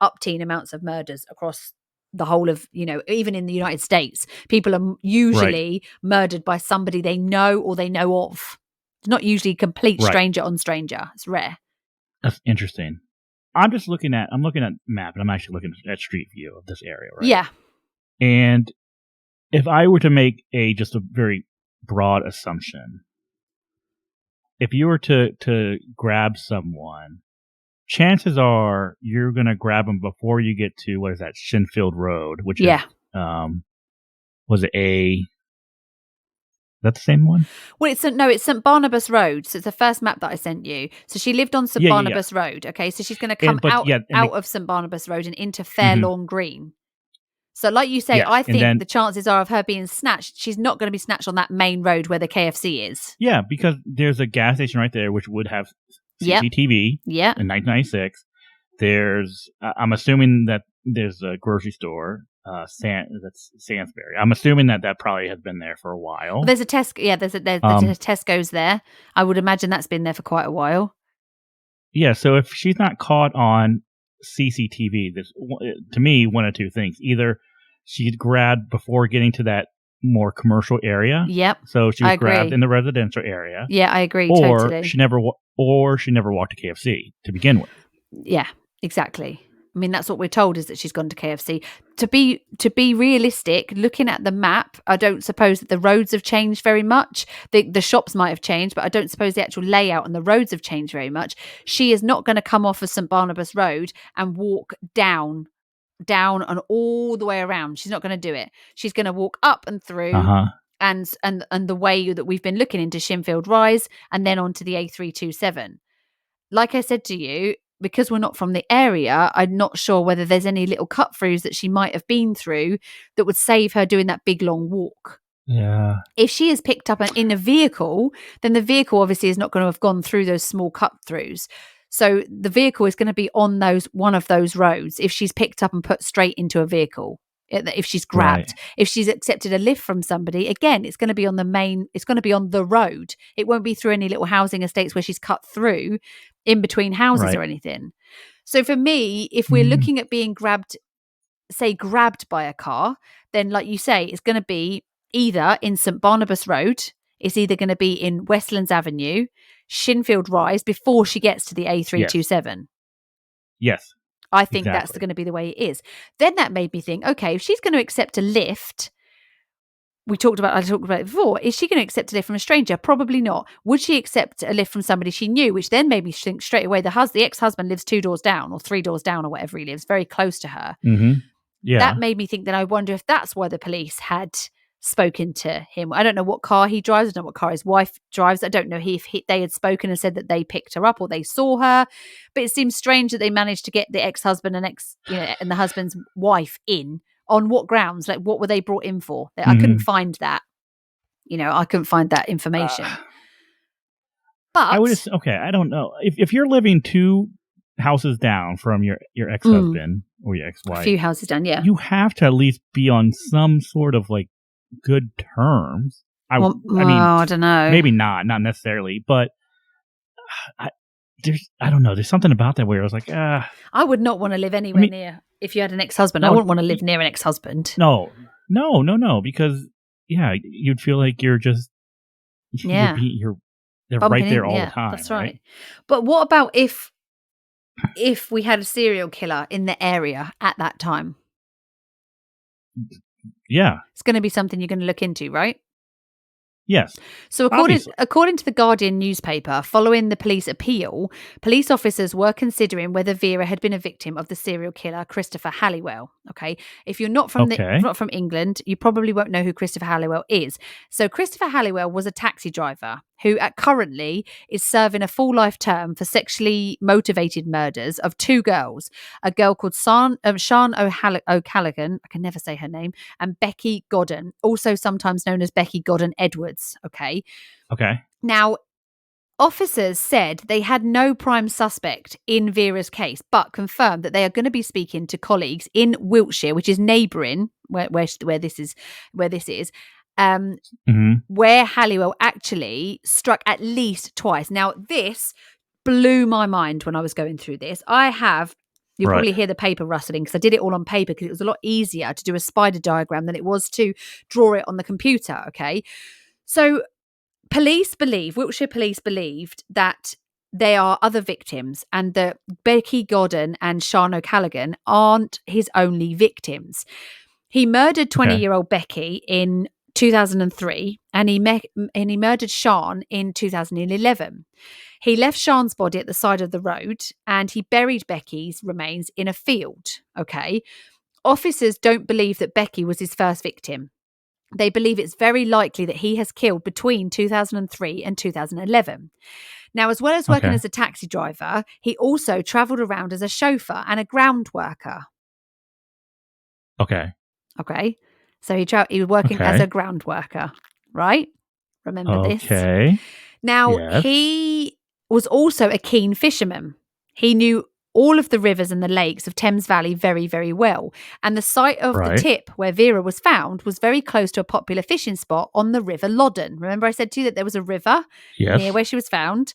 upteen amounts of murders across the whole of, even in the United States. People are usually murdered by somebody they know or they know of. It's not usually complete stranger on stranger. It's rare. That's interesting. I'm looking at map, and I'm actually looking at street view of this area, right? Yeah. And if I were to make just a very broad assumption, if you were to grab someone, chances are you're going to grab them before you get to, what is that, Shinfield Road, which is, was it that the same one? Well, it's St. Barnabas Road. So it's the first map that I sent you. So she lived on St. Barnabas Road. Okay, so she's going to come out of St. Barnabas Road and into Fairlawn Green. So like you say, I think the chances are of her being snatched, she's not going to be snatched on that main road where the KFC is. Yeah, because there's a gas station right there which would have CCTV in 1996. I'm assuming that there's a grocery store. That's Sainsbury. I'm assuming that probably has been there for a while. Well, there's a Tesco. Yeah, there's a Tesco's there. I would imagine that's been there for quite a while. Yeah, so if she's not caught on CCTV, there's, to me, one of two things: either she's grabbed before getting to that more commercial area. Yep. So she was grabbed in the residential area. Yeah, I agree. Or totally. she never walked to KFC to begin with. Yeah, exactly. I mean, that's what we're told, is that she's gone to KFC. To be realistic, looking at the map, I don't suppose that the roads have changed very much. The shops might have changed, but I don't suppose the actual layout and the roads have changed very much. She is not going to come off of St. Barnabas Road and walk down and all the way around. She's not going to do it. She's going to walk up and through and the way that we've been looking into Shinfield Rise and then onto the A327. Like I said to you, because we're not from the area, I'm not sure whether there's any little cut-throughs that she might have been through that would save her doing that big long walk. Yeah. If she is picked up in a vehicle, then the vehicle obviously is not going to have gone through those small cut-throughs. So the vehicle is going to be on one of those roads if she's picked up and put straight into a vehicle. If she's grabbed, if she's accepted a lift from somebody, again, it's going to be on it's going to be on the road. It won't be through any little housing estates where she's cut through in between houses or anything. So for me, if we're looking at being grabbed by a car, then like you say, it's going to be either in St. Barnabas Road, it's either going to be in Westlands Avenue, Shinfield Rise before she gets to the A327. Yes. I think that's going to be the way it is. Then that made me think, okay, if she's going to accept a lift, I talked about it before, is she going to accept a lift from a stranger? Probably not. Would she accept a lift from somebody she knew, which then made me think straight away, the ex-husband lives 2 doors down or 3 doors down or whatever he lives, very close to her. Mm-hmm. Yeah. That made me think that I wonder if that's why the police had spoken to him. I don't know what car he drives. I don't know what car his wife drives. I don't know if they had spoken and said that they picked her up or they saw her. But it seems strange that they managed to get the ex-husband and the husband's wife in. On what grounds? Like, what were they brought in for? I couldn't find that. I couldn't find that information. But I would I don't know. If you're living 2 houses down from your ex-husband or your ex-wife, a few houses down, yeah, you have to at least be on some sort of like good terms. I mean, I don't know. Maybe not necessarily, but I don't know. There's something about that where I was like, I would not want to live anywhere near. If you had an ex-husband, I wouldn't want to live near an ex-husband. No, because you'd feel like you're just you're they're right there all the time. That's right. But what about if we had a serial killer in the area at that time? Yeah. It's going to be something you're going to look into, right? Yes. So according to the Guardian newspaper, following the police appeal, police officers were considering whether Vera had been a victim of the serial killer Christopher Halliwell. Okay. If you're not from not from England, you probably won't know who Christopher Halliwell is. So Christopher Halliwell was a taxi driver who currently is serving a full life term for sexually motivated murders of 2 girls, a girl called Sian O'Callaghan, I can never say her name, and Becky Godden, also sometimes known as Becky Godden Edwards. Okay. Now, officers said they had no prime suspect in Vera's case, but confirmed that they are going to be speaking to colleagues in Wiltshire, which is neighbouring where this is, where Halliwell actually struck at least twice. Now, this blew my mind when I was going through this. You'll probably hear the paper rustling because I did it all on paper because it was a lot easier to do a spider diagram than it was to draw it on the computer. Okay. So Wiltshire police believed that there are other victims and that Becky Godden and Sian O'Callaghan aren't his only victims. He murdered 20-year-old Becky in 2003 and he murdered Sian in 2011. He left Sian's body at the side of the road and he buried Becky's remains in a field. Okay. Officers don't believe that Becky was his first victim. They believe it's very likely that he has killed between 2003 and 2011. Now, as well as working as a taxi driver, he also travelled around as a chauffeur and a ground worker. Okay. So he was working as a ground worker, right? Remember this? Okay. Now, he was also a keen fisherman. He knew all of the rivers and the lakes of Thames Valley very, very well. And the site of the tip where Vera was found was very close to a popular fishing spot on the River Loddon. Remember I said to you that there was a river near where she was found?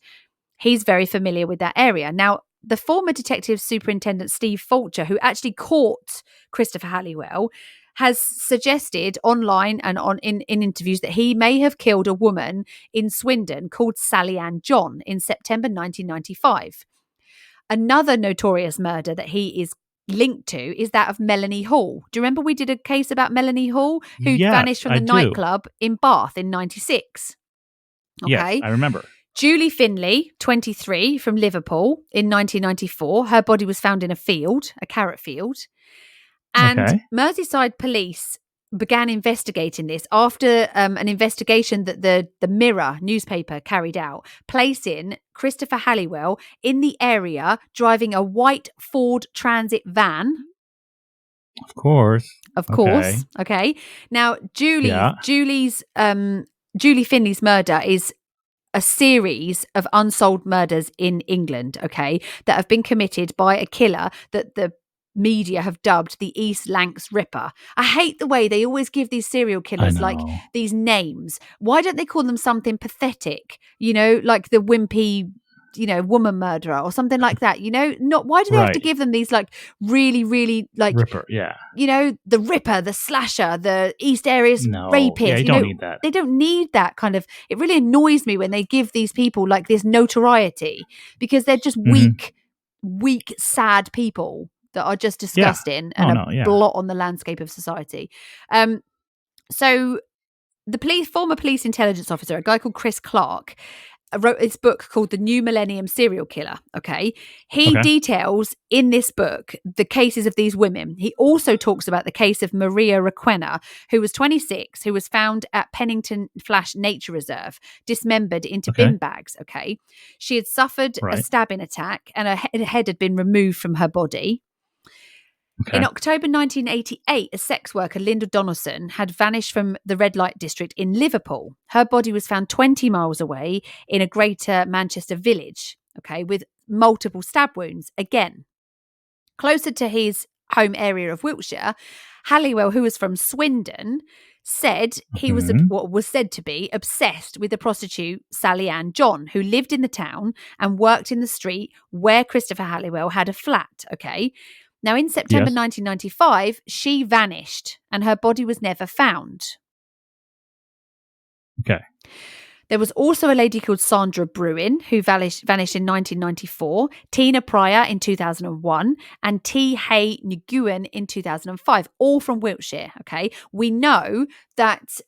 He's very familiar with that area. Now, the former Detective Superintendent Steve Fulcher, who actually caught Christopher Halliwell, has suggested online and in interviews that he may have killed a woman in Swindon called Sally Ann John in September 1995. Another notorious murder that he is linked to is that of Melanie Hall. Do you remember we did a case about Melanie Hall who vanished from the nightclub in Bath in 96? Okay. Yes, I remember. Julie Finley, 23, from Liverpool in 1994. Her body was found in a carrot field. And Merseyside police began investigating this after an investigation that the Mirror newspaper carried out, placing Christopher Halliwell in the area driving a white Ford Transit van. Of course. Okay. Now, Julie Finley's murder is a series of unsolved murders in England, that have been committed by a killer that the media have dubbed the East Lancs Ripper. I hate the way they always give these serial killers like these names. Why don't they call them something pathetic? Like the wimpy, woman murderer or something like that. Why do they have to give them these like really, really like Ripper? The Ripper, the Slasher, the East Areas Rapist. Yeah, you don't need that. They don't need that kind of. It really annoys me when they give these people like this notoriety because they're just weak, sad people that are just disgusting and a blot on the landscape of society. So the former police intelligence officer, a guy called Chris Clark, wrote this book called The New Millennium Serial Killer. He details in this book the cases of these women. He also talks about the case of Maria Requena, who was 26, who was found at Pennington Flash Nature Reserve, dismembered into bin bags. She had suffered a stabbing attack and her head had been removed from her body. In October 1988, a sex worker, Linda Donaldson, had vanished from the red light district in Liverpool. Her body was found 20 miles away in a greater Manchester village, with multiple stab wounds. Again, closer to his home area of Wiltshire, Halliwell, who was from Swindon, said he was what was said to be obsessed with the prostitute Sally Ann John, who lived in the town and worked in the street where Christopher Halliwell had a flat. Now, in September 1995, she vanished and her body was never found. There was also a lady called Sandra Bruin who vanished in 1994, Tina Pryor in 2001, and T. Hay Nguyen in 2005, all from Wiltshire. Okay, we know that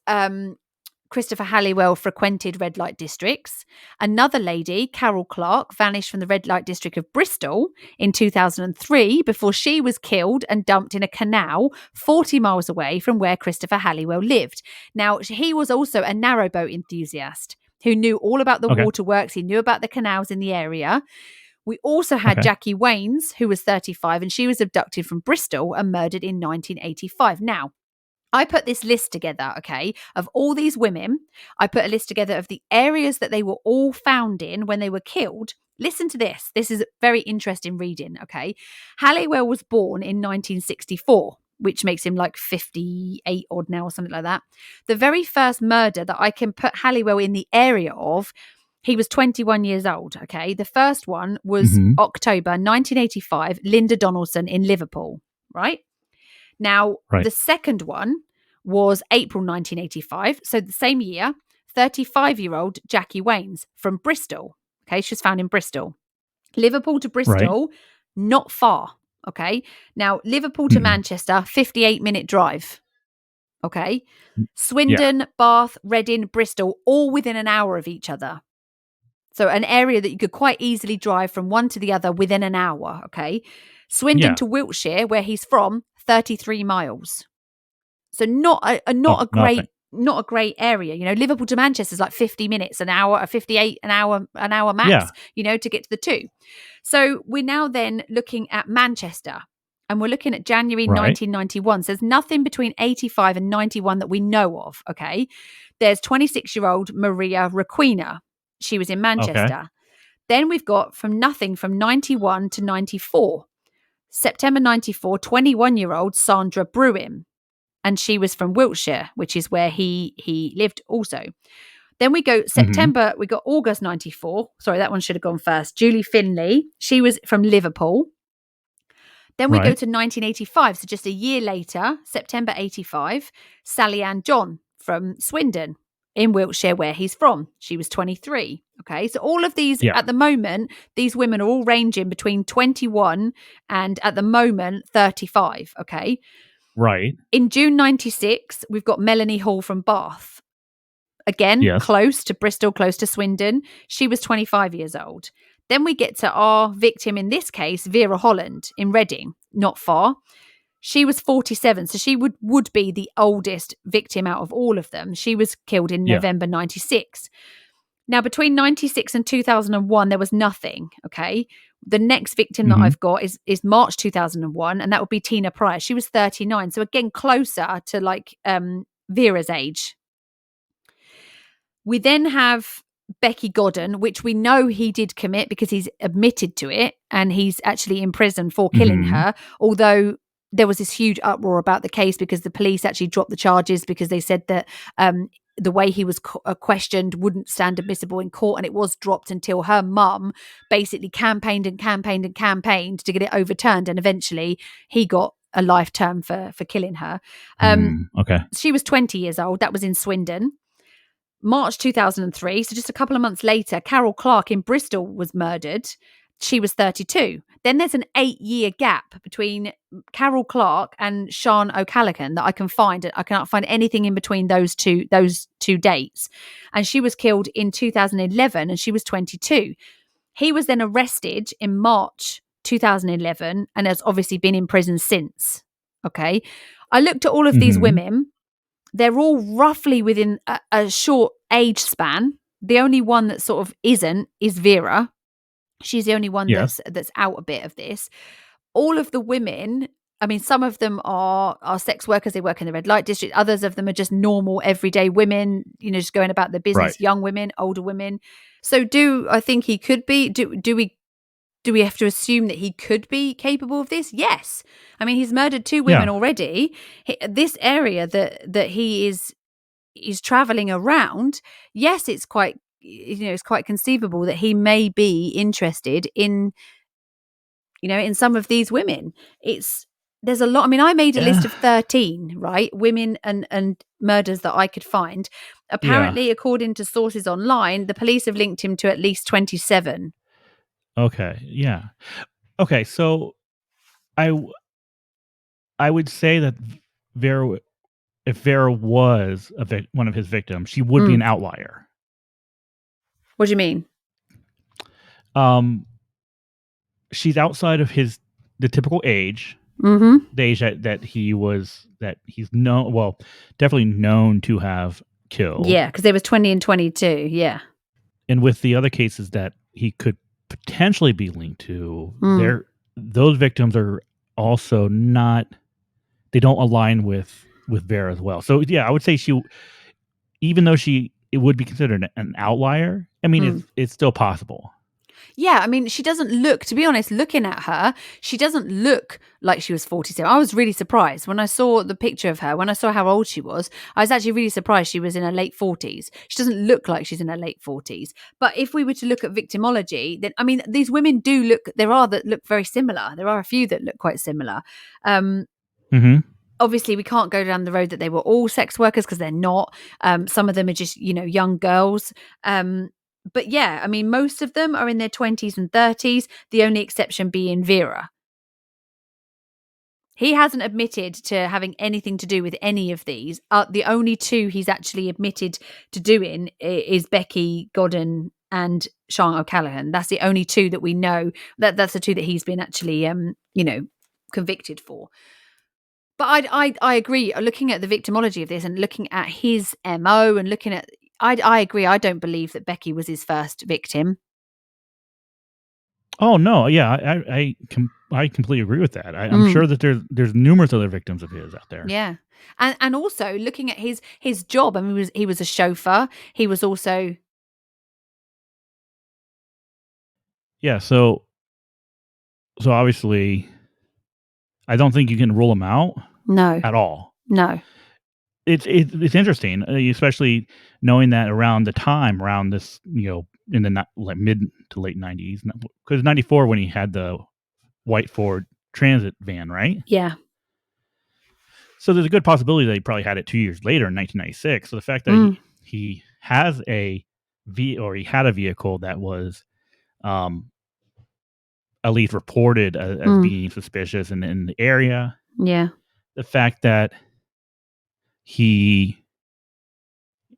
Christopher Halliwell frequented red light districts. Another lady, Carol Clark, vanished from the red light district of Bristol in 2003 before she was killed and dumped in a canal 40 miles away from where Christopher Halliwell lived. Now, he was also a narrowboat enthusiast who knew all about the waterworks. He knew about the canals in the area. We also had Jackie Waynes, who was 35, and she was abducted from Bristol and murdered in 1985. Now, I put this list together, of all these women. I put a list together of the areas that they were all found in when they were killed. Listen to this. This is very interesting reading, Halliwell was born in 1964, which makes him like 58 odd now or something like that. The very first murder that I can put Halliwell in the area of, he was 21 years old, The first one was October 1985, Linda Donaldson in Liverpool, right? Now, the second one was April 1985. So the same year, 35-year-old Jackie Waynes from Bristol. She was found in Bristol. Liverpool to Bristol, not far. Now, Liverpool to Manchester, 58-minute drive. Swindon, Bath, Reading, Bristol, all within an hour of each other. So an area that you could quite easily drive from one to the other within an hour. Swindon to Wiltshire, where he's from, 33 miles. So not a great area. Liverpool to Manchester is like 50 minutes, an hour, 58, an hour max, to get to the two. So we're now then looking at Manchester, and we're looking at January 1991. So there's nothing between 85 and 91 that we know of. There's 26-year-old Maria Requena. She was in Manchester. Then we've got from 91 to 94. September 94, 21-year-old Sandra Bruin. And she was from Wiltshire, which is where he lived also. Then we go September, we got August 94. Sorry, that one should have gone first. Julie Finlay. She was from Liverpool. Then we go to 1985. So just a year later, September 85, Sally Ann John from Swindon in Wiltshire, where he's from. She was 23. So all of these, at the moment, these women are all ranging between 21 and, at the moment, 35. In June 96, we've got Melanie Hall from Bath. Again, close to Bristol, close to Swindon. She was 25 years old. Then we get to our victim in this case, Vera Holland in Reading, not far. She was 47, so she would be the oldest victim out of all of them. She was killed in November 96. Now, between 96 and 2001, there was nothing, The next victim that I've got is March 2001, and that would be Tina Pryor. She was 39, so again, closer to like Vera's age. We then have Becky Godden, which we know he did commit because he's admitted to it, and he's actually in prison for killing her, although there was this huge uproar about the case because the police actually dropped the charges because they said that the way he was questioned wouldn't stand admissible in court, and it was dropped until her mum basically campaigned to get it overturned, and eventually he got a life term for killing her. She was 20 years old. That was in Swindon. March 2003, so just a couple of months later, Carol Clark in Bristol was murdered. She was 32. Then there's an 8-year gap between Carol Clark and Sean O'Callaghan that I can find. I cannot find anything in between those two dates. And she was killed in 2011 and she was 22. He was then arrested in March 2011 and has obviously been in prison since. I looked at all of these women. They're all roughly within a short age span. The only one that sort of isn't is Vera. She's the only one that's out a bit of this. All of the women, I mean, some of them are sex workers. They work in the red light district. Others of them are just normal, everyday women, just going about their business, young women, older women. So do I think he could be, do we have to assume that he could be capable of this? Yes. I mean, he's murdered 2 women already. This area that he is traveling around, yes, it's quite conceivable that he may be interested in some of these women. It's there's a lot. I mean, I made a list of 13, right? Women and murders that I could find. Apparently, according to sources online, the police have linked him to at least 27. Okay. Yeah. Okay. So I would say that Vera, if Vera was one of his victims, she would be an outlier. What do you mean? She's outside of the typical age. Mm-hmm. The age that he's known, well, definitely known to have killed. Yeah, because they was 20 and 22. Yeah. And with the other cases that he could potentially be linked to, those victims are also not. They don't align with Vera as well. So yeah, I would say even though it would be considered an outlier. I mean, it's still possible. Yeah, I mean, she doesn't look, to be honest, looking at her, she doesn't look like she was 47. I was really surprised when I saw the picture of her, when I saw how old she was. I was actually really surprised she was in her late 40s. She doesn't look like she's in her late 40s. But if we were to look at victimology, then, I mean, these women do look, there are that look very similar. There are a few that look quite similar. Obviously, we can't go down the road that they were all sex workers because they're not. Some of them are just, young girls. But yeah, I mean, most of them are in their 20s and 30s, the only exception being Vera. He hasn't admitted to having anything to do with any of these. The only two he's actually admitted to doing is Becky Godden and Sean O'Callaghan. That's the only two that we know. That's the two that he's been actually, convicted for. But I agree. Looking at the victimology of this and looking at his MO and looking at, I agree. I don't believe that Becky was his first victim. Oh no, yeah, I completely agree with that. I'm sure that there's numerous other victims of his out there. Yeah, and also looking at his job. I mean, he was a chauffeur. He was also So obviously, I don't think you can rule him out. No, at all. No. It's interesting, especially knowing that around this, in the mid to late 90s, because 94 when he had the white Ford Transit van, right? Yeah. So there's a good possibility that he probably had it 2 years later in 1996. So the fact that he has he had a vehicle that was, at least reported as being suspicious in the area. Yeah. The fact that he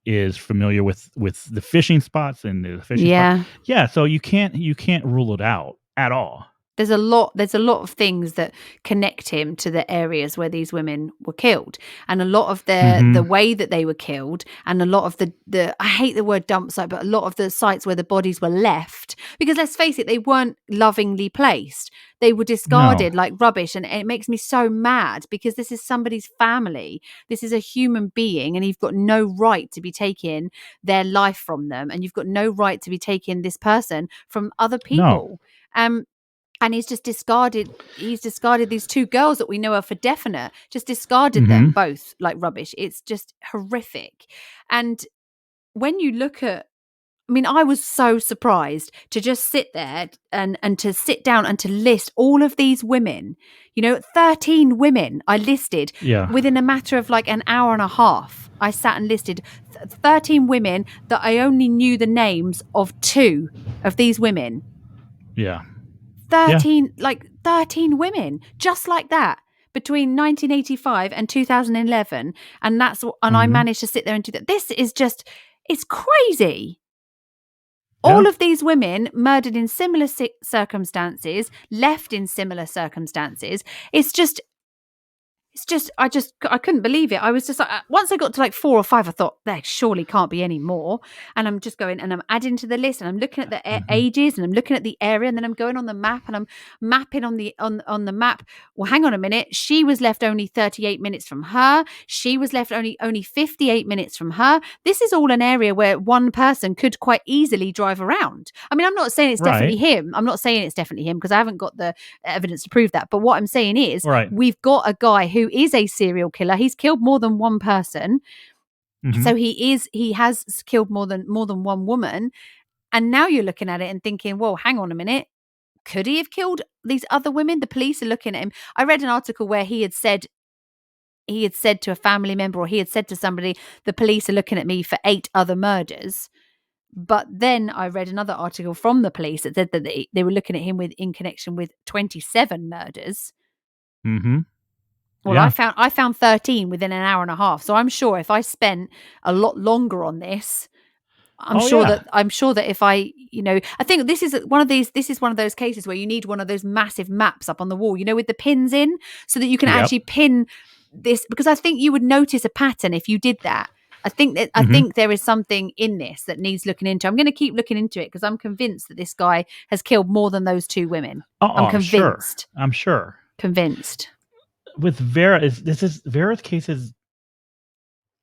is familiar with the fishing spots and the fishing spots. Yeah, so you can't rule it out at all. There's a lot of things that connect him to the areas where these women were killed, and a lot of the way that they were killed, and a lot of the I hate the word dump site, but a lot of the sites where the bodies were left, because let's face it, they weren't lovingly placed. They were discarded like rubbish, and it makes me so mad because this is somebody's family. This is a human being, and you've got no right to be taking their life from them, and you've got no right to be taking this person from other people. No. And he's just discarded these two girls that we know are for definite, just discarded them both like rubbish. It's just horrific. And when you look at, I mean, I was so surprised to just sit there and to sit down and to list all of these women, 13 women I listed within a matter of like an hour and a half. I sat and listed 13 women that I only knew the names of 2 of these women. Yeah. 13 women just like that between 1985 and 2011, and I managed to sit there and do that. This is just, it's crazy. All of these women murdered in similar circumstances, left in similar circumstances. I couldn't believe it. I was just like, once I got to like 4 or 5, I thought there surely can't be any more. And I'm just going and I'm adding to the list, and I'm looking at the ages, and I'm looking at the area, and then I'm going on the map and I'm mapping on the map. Well, hang on a minute. She was left only 38 minutes from her. She was left only 58 minutes from her. This is all an area where one person could quite easily drive around. I mean, I'm not saying it's definitely him. I'm not saying it's definitely him because I haven't got the evidence to prove that. But what I'm saying is we've got a guy who is a serial killer. He's killed more than one person. So he has killed more than one woman. And now you're looking at it and thinking, well, hang on a minute. could he have killed these other women? The police are looking at him. I read an article where he had said to a family member, or he had said to somebody, the police are looking at me for 8 other murders. But then I read another article from the police that said that they were looking at him in connection with 27 murders. Mm-hmm. Well, yeah. I found 13 within an hour and a half. So I'm sure if I spent a lot longer on this, I'm sure that if I think this is one of those cases where you need one of those massive maps up on the wall, with the pins in, so that you can actually pin this, because I think you would notice a pattern if you did that. I think there is something in this that needs looking into. I'm going to keep looking into it because I'm convinced that this guy has killed more than those 2 women. I'm convinced. I'm sure. Convinced. With Vera, Vera's case is,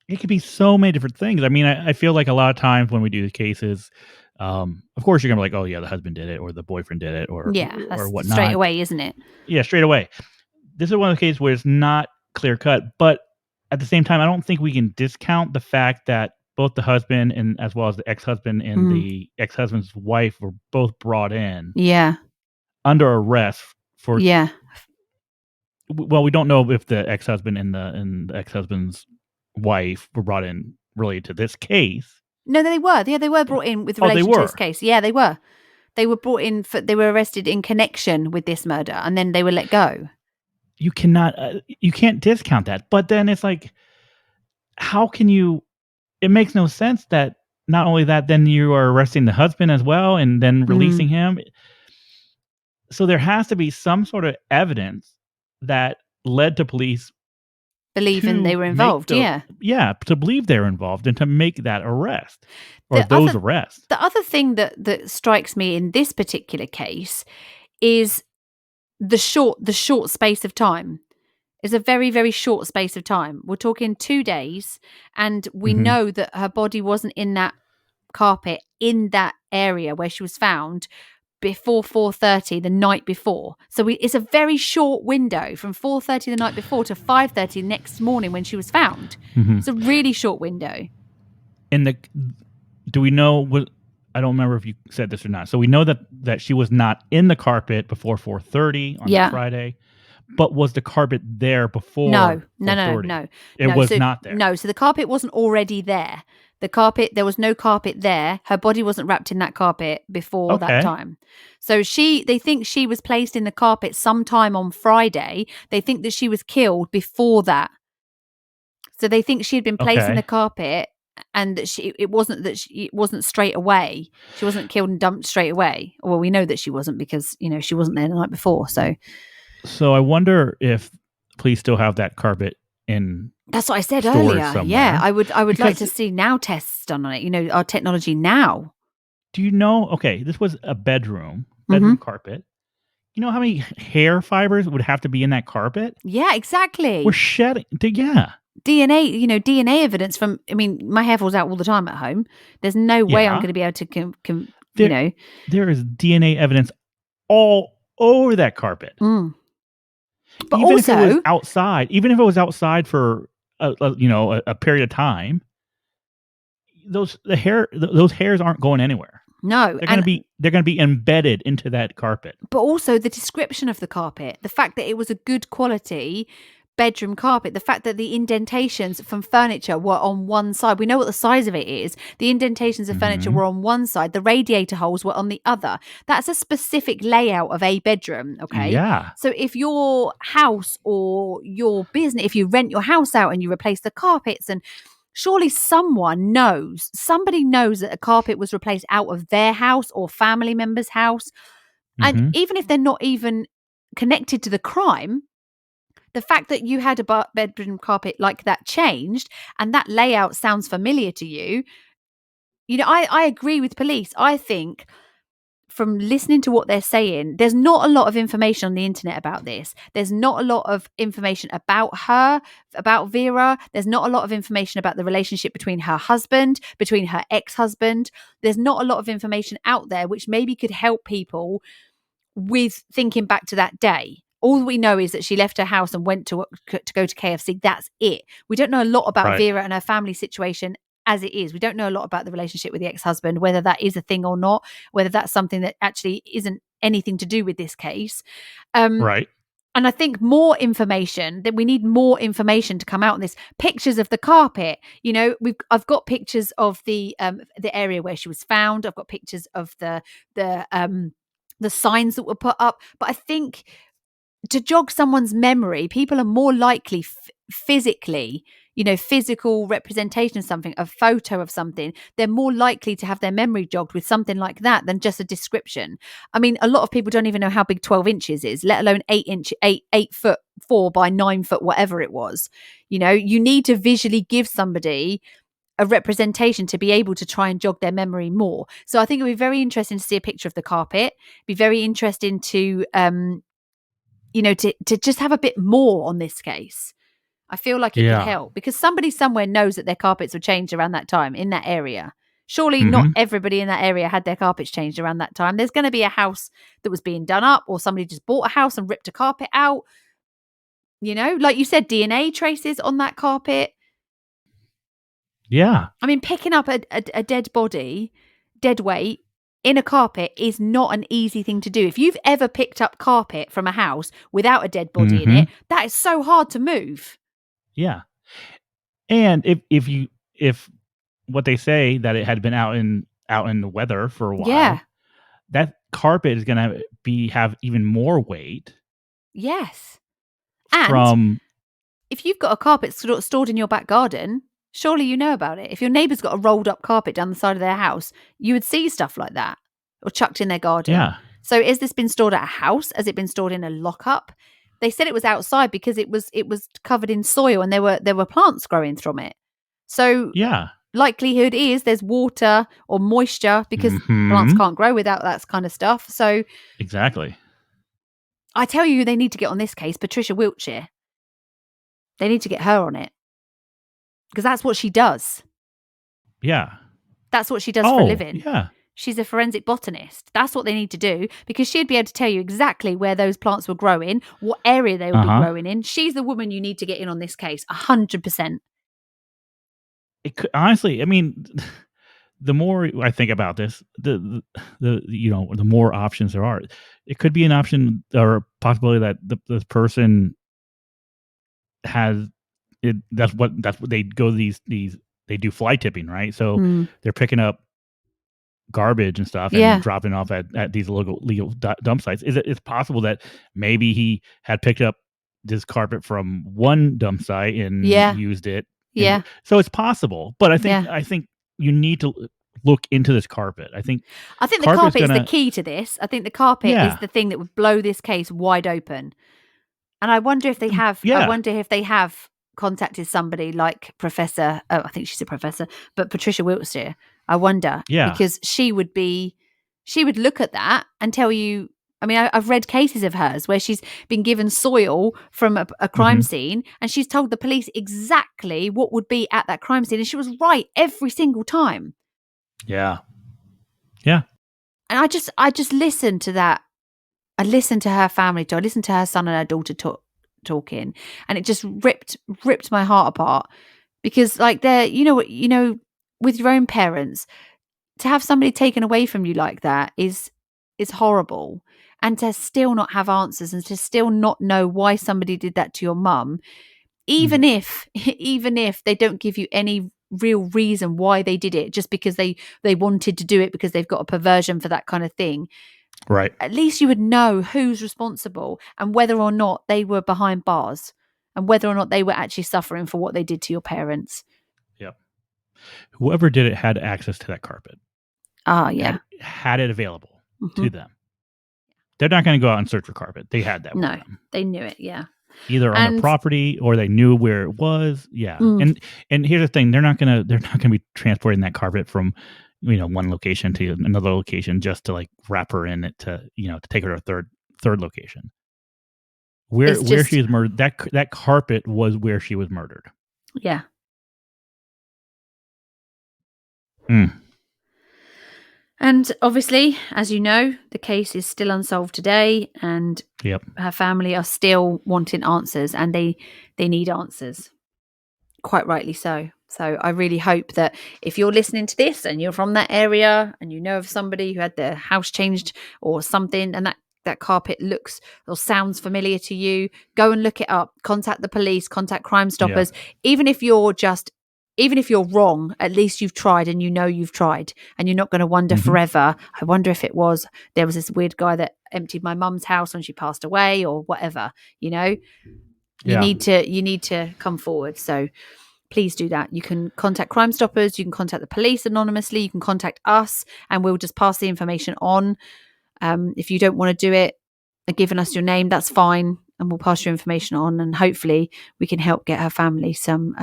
it could be so many different things. I mean, I feel like a lot of times when we do the cases, of course you're gonna be like, oh yeah, the husband did it, or the boyfriend did it, or whatnot. Straight away, isn't it? Yeah, straight away. This is one of the cases where it's not clear cut, but at the same time, I don't think we can discount the fact that both the husband and as well as the ex-husband and the ex-husband's wife were both brought in, under arrest for. Yeah. Well, we don't know if the ex-husband and the ex-husband's wife were brought in related to this case. No, they were. Yeah, they were brought in with relation to this case. Yeah, they were. They were brought in they were arrested in connection with this murder, and then they were let go. You can't discount that. But then it's like, how can you? It makes no sense that not only that, then you are arresting the husband as well, and then releasing him. So there has to be some sort of evidence that led to police believing they were involved. To believe they were involved and to make that arrest or those arrests. The other thing that strikes me in this particular case is the short space of time. Is a very, very short space of time. We're talking 2 days, and we know that her body wasn't in that carpet in that area where she was found before 4:30 the night before. So it's a very short window from 4:30 the night before to 5:30 the next morning when she was found. It's a really short window. Do we know what? I don't remember if you said this or not. So we know that she was not in the carpet before 4:30 on Friday. But was the carpet there before? No. It was not there. No, so the carpet wasn't already there. There was no carpet there. Her body wasn't wrapped in that carpet before that time. So they think she was placed in the carpet sometime on Friday. They think that she was killed before that. So they think she had been placed in the carpet, and that it wasn't straight away. She wasn't killed and dumped straight away. Well, we know that she wasn't because she wasn't there the night before. So I wonder if police still have that carpet in. That's what I said earlier. Somewhere. Yeah, I would like to see now tests done on it. Our technology now. Do you know? Okay, this was a bedroom carpet. You know how many hair fibers would have to be in that carpet? Yeah, exactly. We're shedding. Yeah. DNA. DNA evidence from. I mean, my hair falls out all the time at home. There's no way I'm going to be able to. There is DNA evidence all over that carpet. But even also, if it was outside for a period of time, those hairs aren't going anywhere. No, they're gonna be embedded into that carpet. But also the description of the carpet, the fact that it was a good quality bedroom carpet, the fact that the indentations from furniture were on one side. We know what the size of it is. The indentations of furniture were on one side. The radiator holes were on the other. That's a specific layout of a bedroom, okay? Yeah. So if your house or your business, if you rent your house out and you replace the carpets, and surely somebody knows that a carpet was replaced out of their house or family member's house. And even if they're not even connected to the crime, the fact that you had a bedroom carpet like that changed and that layout sounds familiar to you, I agree with police. I think from listening to what they're saying, there's not a lot of information on the internet about this. There's not a lot of information about her, about Vera. There's not a lot of information about the relationship between her husband, between her ex-husband. There's not a lot of information out there which maybe could help people with thinking back to that day. All we know is that she left her house and went to go to KFC. That's it. We don't know a lot about Vera and her family situation as it is. We don't know a lot about the relationship with the ex-husband, whether that is a thing or not, whether that's something that actually isn't anything to do with this case. Right. And I think more information, that we need more information to come out on this. Pictures of the carpet, I've got pictures of the area where she was found. I've got pictures of the signs that were put up. But I think to jog someone's memory, people are more likely physically, physical representation of something, a photo of something, they're more likely to have their memory jogged with something like that than just a description. I mean, a lot of people don't even know how big 12 inches is, let alone 8 foot 4 by 9 foot, whatever it was. You need to visually give somebody a representation to be able to try and jog their memory more. So I think it would be very interesting to see a picture of the carpet. Be very interesting to to just have a bit more on this case. I feel like it could help, because somebody somewhere knows that their carpets were changed around that time in that area. Surely not everybody in that area had their carpets changed around that time. There's going to be a house that was being done up, or somebody just bought a house and ripped a carpet out. Like you said, DNA traces on that carpet. Yeah. I mean, picking up a dead body, dead weight, in a carpet is not an easy thing to do. If you've ever picked up carpet from a house without a dead body in it, that is so hard to move. Yeah. And if what they say that it had been out in the weather for a while, that carpet is going to have even more weight. Yes. And if you've got a carpet stored in your back garden, surely you know about it. If your neighbour's got a rolled up carpet down the side of their house, you would see stuff like that, or chucked in their garden. Yeah. So has this been stored at a house? Has it been stored in a lockup? They said it was outside because it was covered in soil and there were plants growing from it. So likelihood is there's water or moisture, because plants can't grow without that kind of stuff. So exactly. I tell you, they need to get on this case, Patricia Wiltshire. They need to get her on it, because that's what she does. Yeah. That's what she does for a living. Yeah. She's a forensic botanist. That's what they need to do, because she'd be able to tell you exactly where those plants were growing, what area they would be growing in. She's the woman you need to get in on this case, 100%. It could, honestly, I mean, the more I think about this, the more options there are. It could be an option or a possibility that the person has it. That's what they go they do fly tipping, right? So they're picking up garbage and stuff and dropping off at these legal dump sites. It's possible that maybe he had picked up this carpet from one dump site and used it. Yeah. So it's possible, but I think you need to look into this carpet. I think the carpet is the key to this. I think the carpet is the thing that would blow this case wide open. And I wonder if they have. I wonder if they have contacted somebody like Professor. Oh, I think she's a professor, but Patricia Wiltshire. I wonder. Because she would look at that and tell you. I mean, I've read cases of hers where she's been given soil from a crime scene, and she's told the police exactly what would be at that crime scene, and she was right every single time. Yeah. Yeah. And I just listened to that. I listened to her family talk. I listened to her son and her daughter talking, and it just ripped my heart apart, because like they're, with your own parents, to have somebody taken away from you like that is horrible. And to still not have answers, and to still not know why somebody did that to your mum, even if they don't give you any real reason why they did it, just because they wanted to do it because they've got a perversion for that kind of thing. Right. At least you would know who's responsible, and whether or not they were behind bars, and whether or not they were actually suffering for what they did to your parents. Yep. Whoever did it had access to that carpet. Had it available to them. They're not going to go out and search for carpet. They had that. No, they knew it. Yeah. Either on the property, or they knew where it was. Yeah. And here's the thing: they're not going to be transporting that carpet from, one location to another location just to like wrap her in it to take her to a third location. Where she was murdered, that carpet was where she was murdered. Yeah. And obviously, as you know, the case is still unsolved today, and her family are still wanting answers, and they need answers. Quite rightly so. So I really hope that if you're listening to this and you're from that area and you know of somebody who had their house changed or something, and that carpet looks or sounds familiar to you, go and look it up, contact the police, contact Crime Stoppers. Even if you're wrong, at least you've tried, and you know you've tried, and you're not going to wonder forever, I wonder if there was this weird guy that emptied my mum's house when she passed away or whatever, you know. You need to come forward. So please do that. You can contact Crime Stoppers, you can contact the police anonymously, you can contact us, and we'll just pass the information on. If you don't want to do it, giving us your name, that's fine, and we'll pass your information on, and hopefully we can help get her family some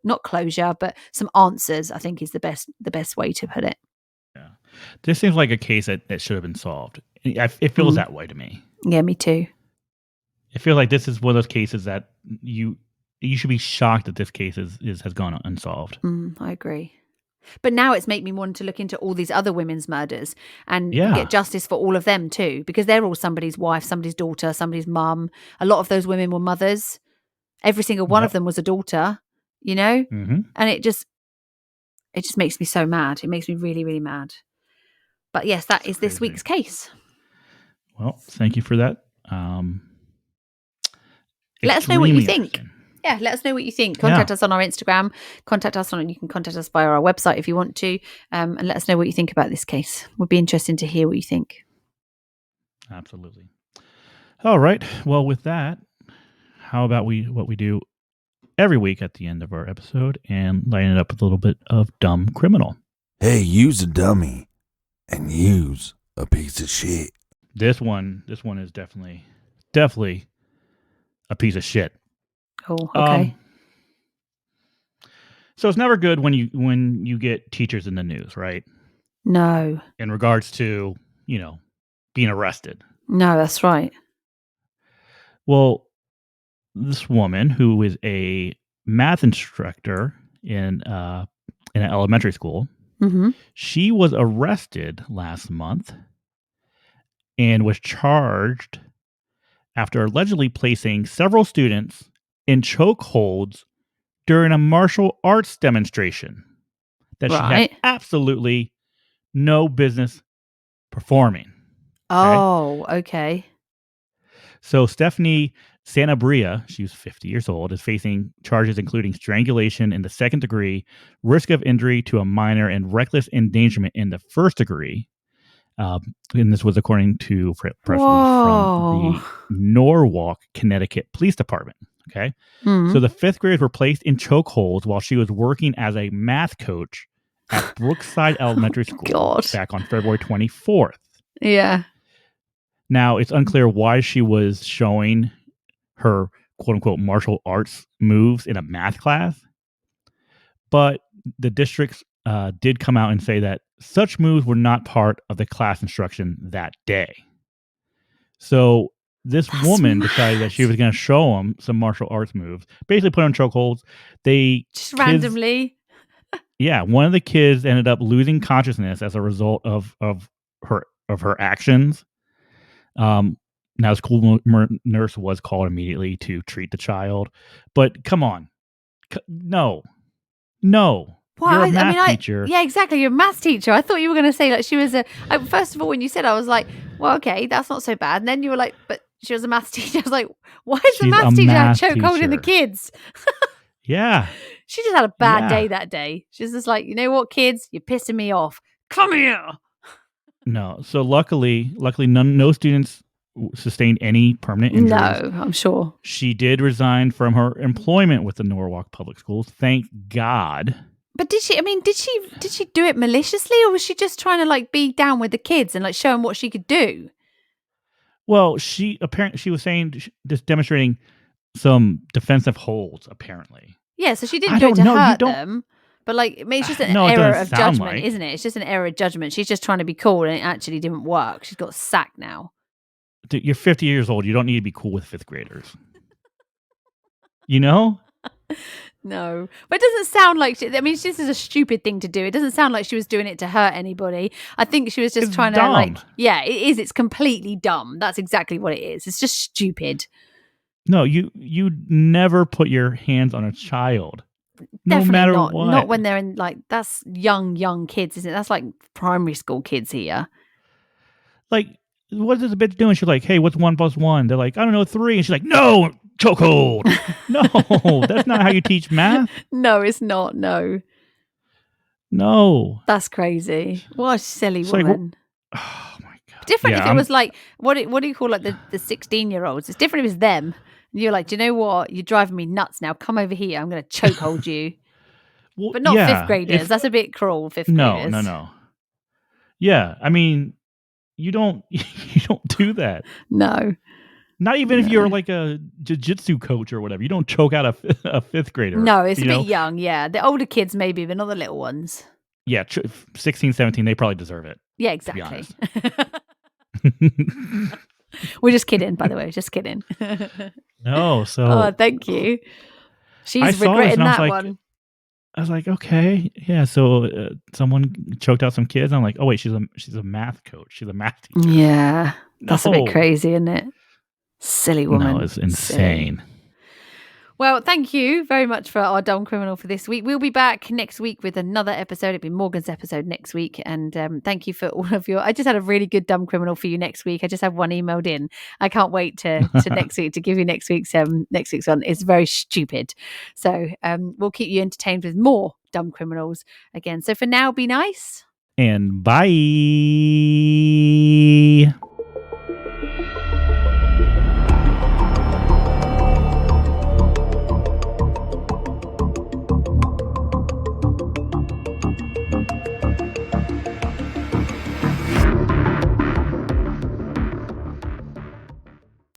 not closure, but some answers. I think is the best way to put it. Yeah, this seems like a case that should have been solved. It feels that way to me. Yeah, me too. I feel like this is one of those cases that you should be shocked that this case has gone unsolved. I agree. But now it's made me want to look into all these other women's murders and get justice for all of them too, because they're all somebody's wife, somebody's daughter, somebody's mum. A lot of those women were mothers. Every single one of them was a daughter, you know? And it just makes me so mad. It makes me really, really mad. But yes, that is this week's case. Well, thank you for that. Let us know what you think. Yeah, let us know what you think. Contact us on our Instagram. You can contact us via our website if you want to, and let us know what you think about this case. Would be interesting to hear what you think. Absolutely. All right. Well, with that, how about what we do every week at the end of our episode and line it up with a little bit of Dumb Criminal. Hey, use a dummy and use a piece of shit. This one is definitely a piece of shit. Oh, okay. So it's never good when you get teachers in the news, right? No. In regards to, being arrested. No, that's right. Well, this woman who is a math instructor in an elementary school, she was arrested last month and was charged after allegedly placing several students in chokeholds during a martial arts demonstration that she had absolutely no business performing. Oh, okay. So Stephanie Sanabria, she's 50 years old, is facing charges including strangulation in the second degree, risk of injury to a minor, and reckless endangerment in the first degree. And this was according to press release from the Norwalk, Connecticut Police Department. Okay. So the fifth graders were placed in chokeholds while she was working as a math coach at Brookside Elementary School back on February 24th. Yeah. Now, it's unclear why she was showing her quote unquote martial arts moves in a math class, but the districts did come out and say that such moves were not part of the class instruction that day. So this woman decided that she was going to show them some martial arts moves, basically put on chokeholds. Randomly. Yeah, one of the kids ended up losing consciousness as a result of her actions. Now, the school nurse was called immediately to treat the child, but come on, no. Well, you're a math teacher. Yeah, exactly. You're a math teacher. I thought you were going to say like she was first of all, when you said, I was like, well, okay, that's not so bad. And then you were like, but she was a math teacher. I was like, why is the math teacher chokeholding the kids? Yeah. She just had a bad day that day. She's just like, you know what, kids, you're pissing me off. Come here. No. So luckily, no students sustained any permanent injuries. No, I'm sure. She did resign from her employment with the Norwalk Public Schools. Thank God. But did she do it maliciously, or was she just trying to like be down with the kids and like show them what she could do? Well, she was saying, just demonstrating some defensive holds, apparently. Yeah, so she didn't do it to hurt them. But like, it's just an error of judgment, isn't it? It's just an error of judgment. She's just trying to be cool, and it actually didn't work. She's got sacked now. Dude, you're 50 years old. You don't need to be cool with fifth graders. You know? No, but it doesn't sound like this is a stupid thing to do. It doesn't sound like she was doing it to hurt anybody. I think she was just trying to like, yeah, it is. It's completely dumb. That's exactly what it is. It's just stupid. No, you never put your hands on a child. Definitely matter not. what. Not when they're in that's young kids, isn't it? That's like primary school kids here. Like, what is this bitch doing? She's like, hey, what's 1 + 1? They're like, I don't know, 3. And she's like, no, chokehold. No, that's not how you teach math. No, it's not. No. That's crazy. What a silly woman. Oh my God. Different if it was like, what do you call like the 16-year-olds? It's different if it's them. And you're like, do you know what? You're driving me nuts now. Come over here. I'm going to chokehold you. Well, but not 5th graders. That's a bit cruel, 5th graders. No. Yeah, I mean, you don't do that. No. Not even if you're like a jiu-jitsu coach or whatever. You don't choke out a 5th grader. No, it's a bit young, yeah. The older kids maybe, but not the little ones. Yeah, 16, 17, they probably deserve it. Yeah, exactly. We're just kidding, by the way. Just kidding. No, so... Oh, thank you. She's regretting that one. I was like, okay, yeah. So someone choked out some kids. I'm like, oh wait, she's a math coach. She's a math teacher. Yeah, that's a bit crazy, isn't it? Silly woman. No, it's insane. Silly. Well, thank you very much for our dumb criminal for this week. We'll be back next week with another episode. It'll be Morgan's episode next week. And thank you for all of your... I just had a really good dumb criminal for you next week. I just have one emailed in. I can't wait to next week to give you next week's one. It's very stupid. So we'll keep you entertained with more dumb criminals again. So for now, be nice. And bye.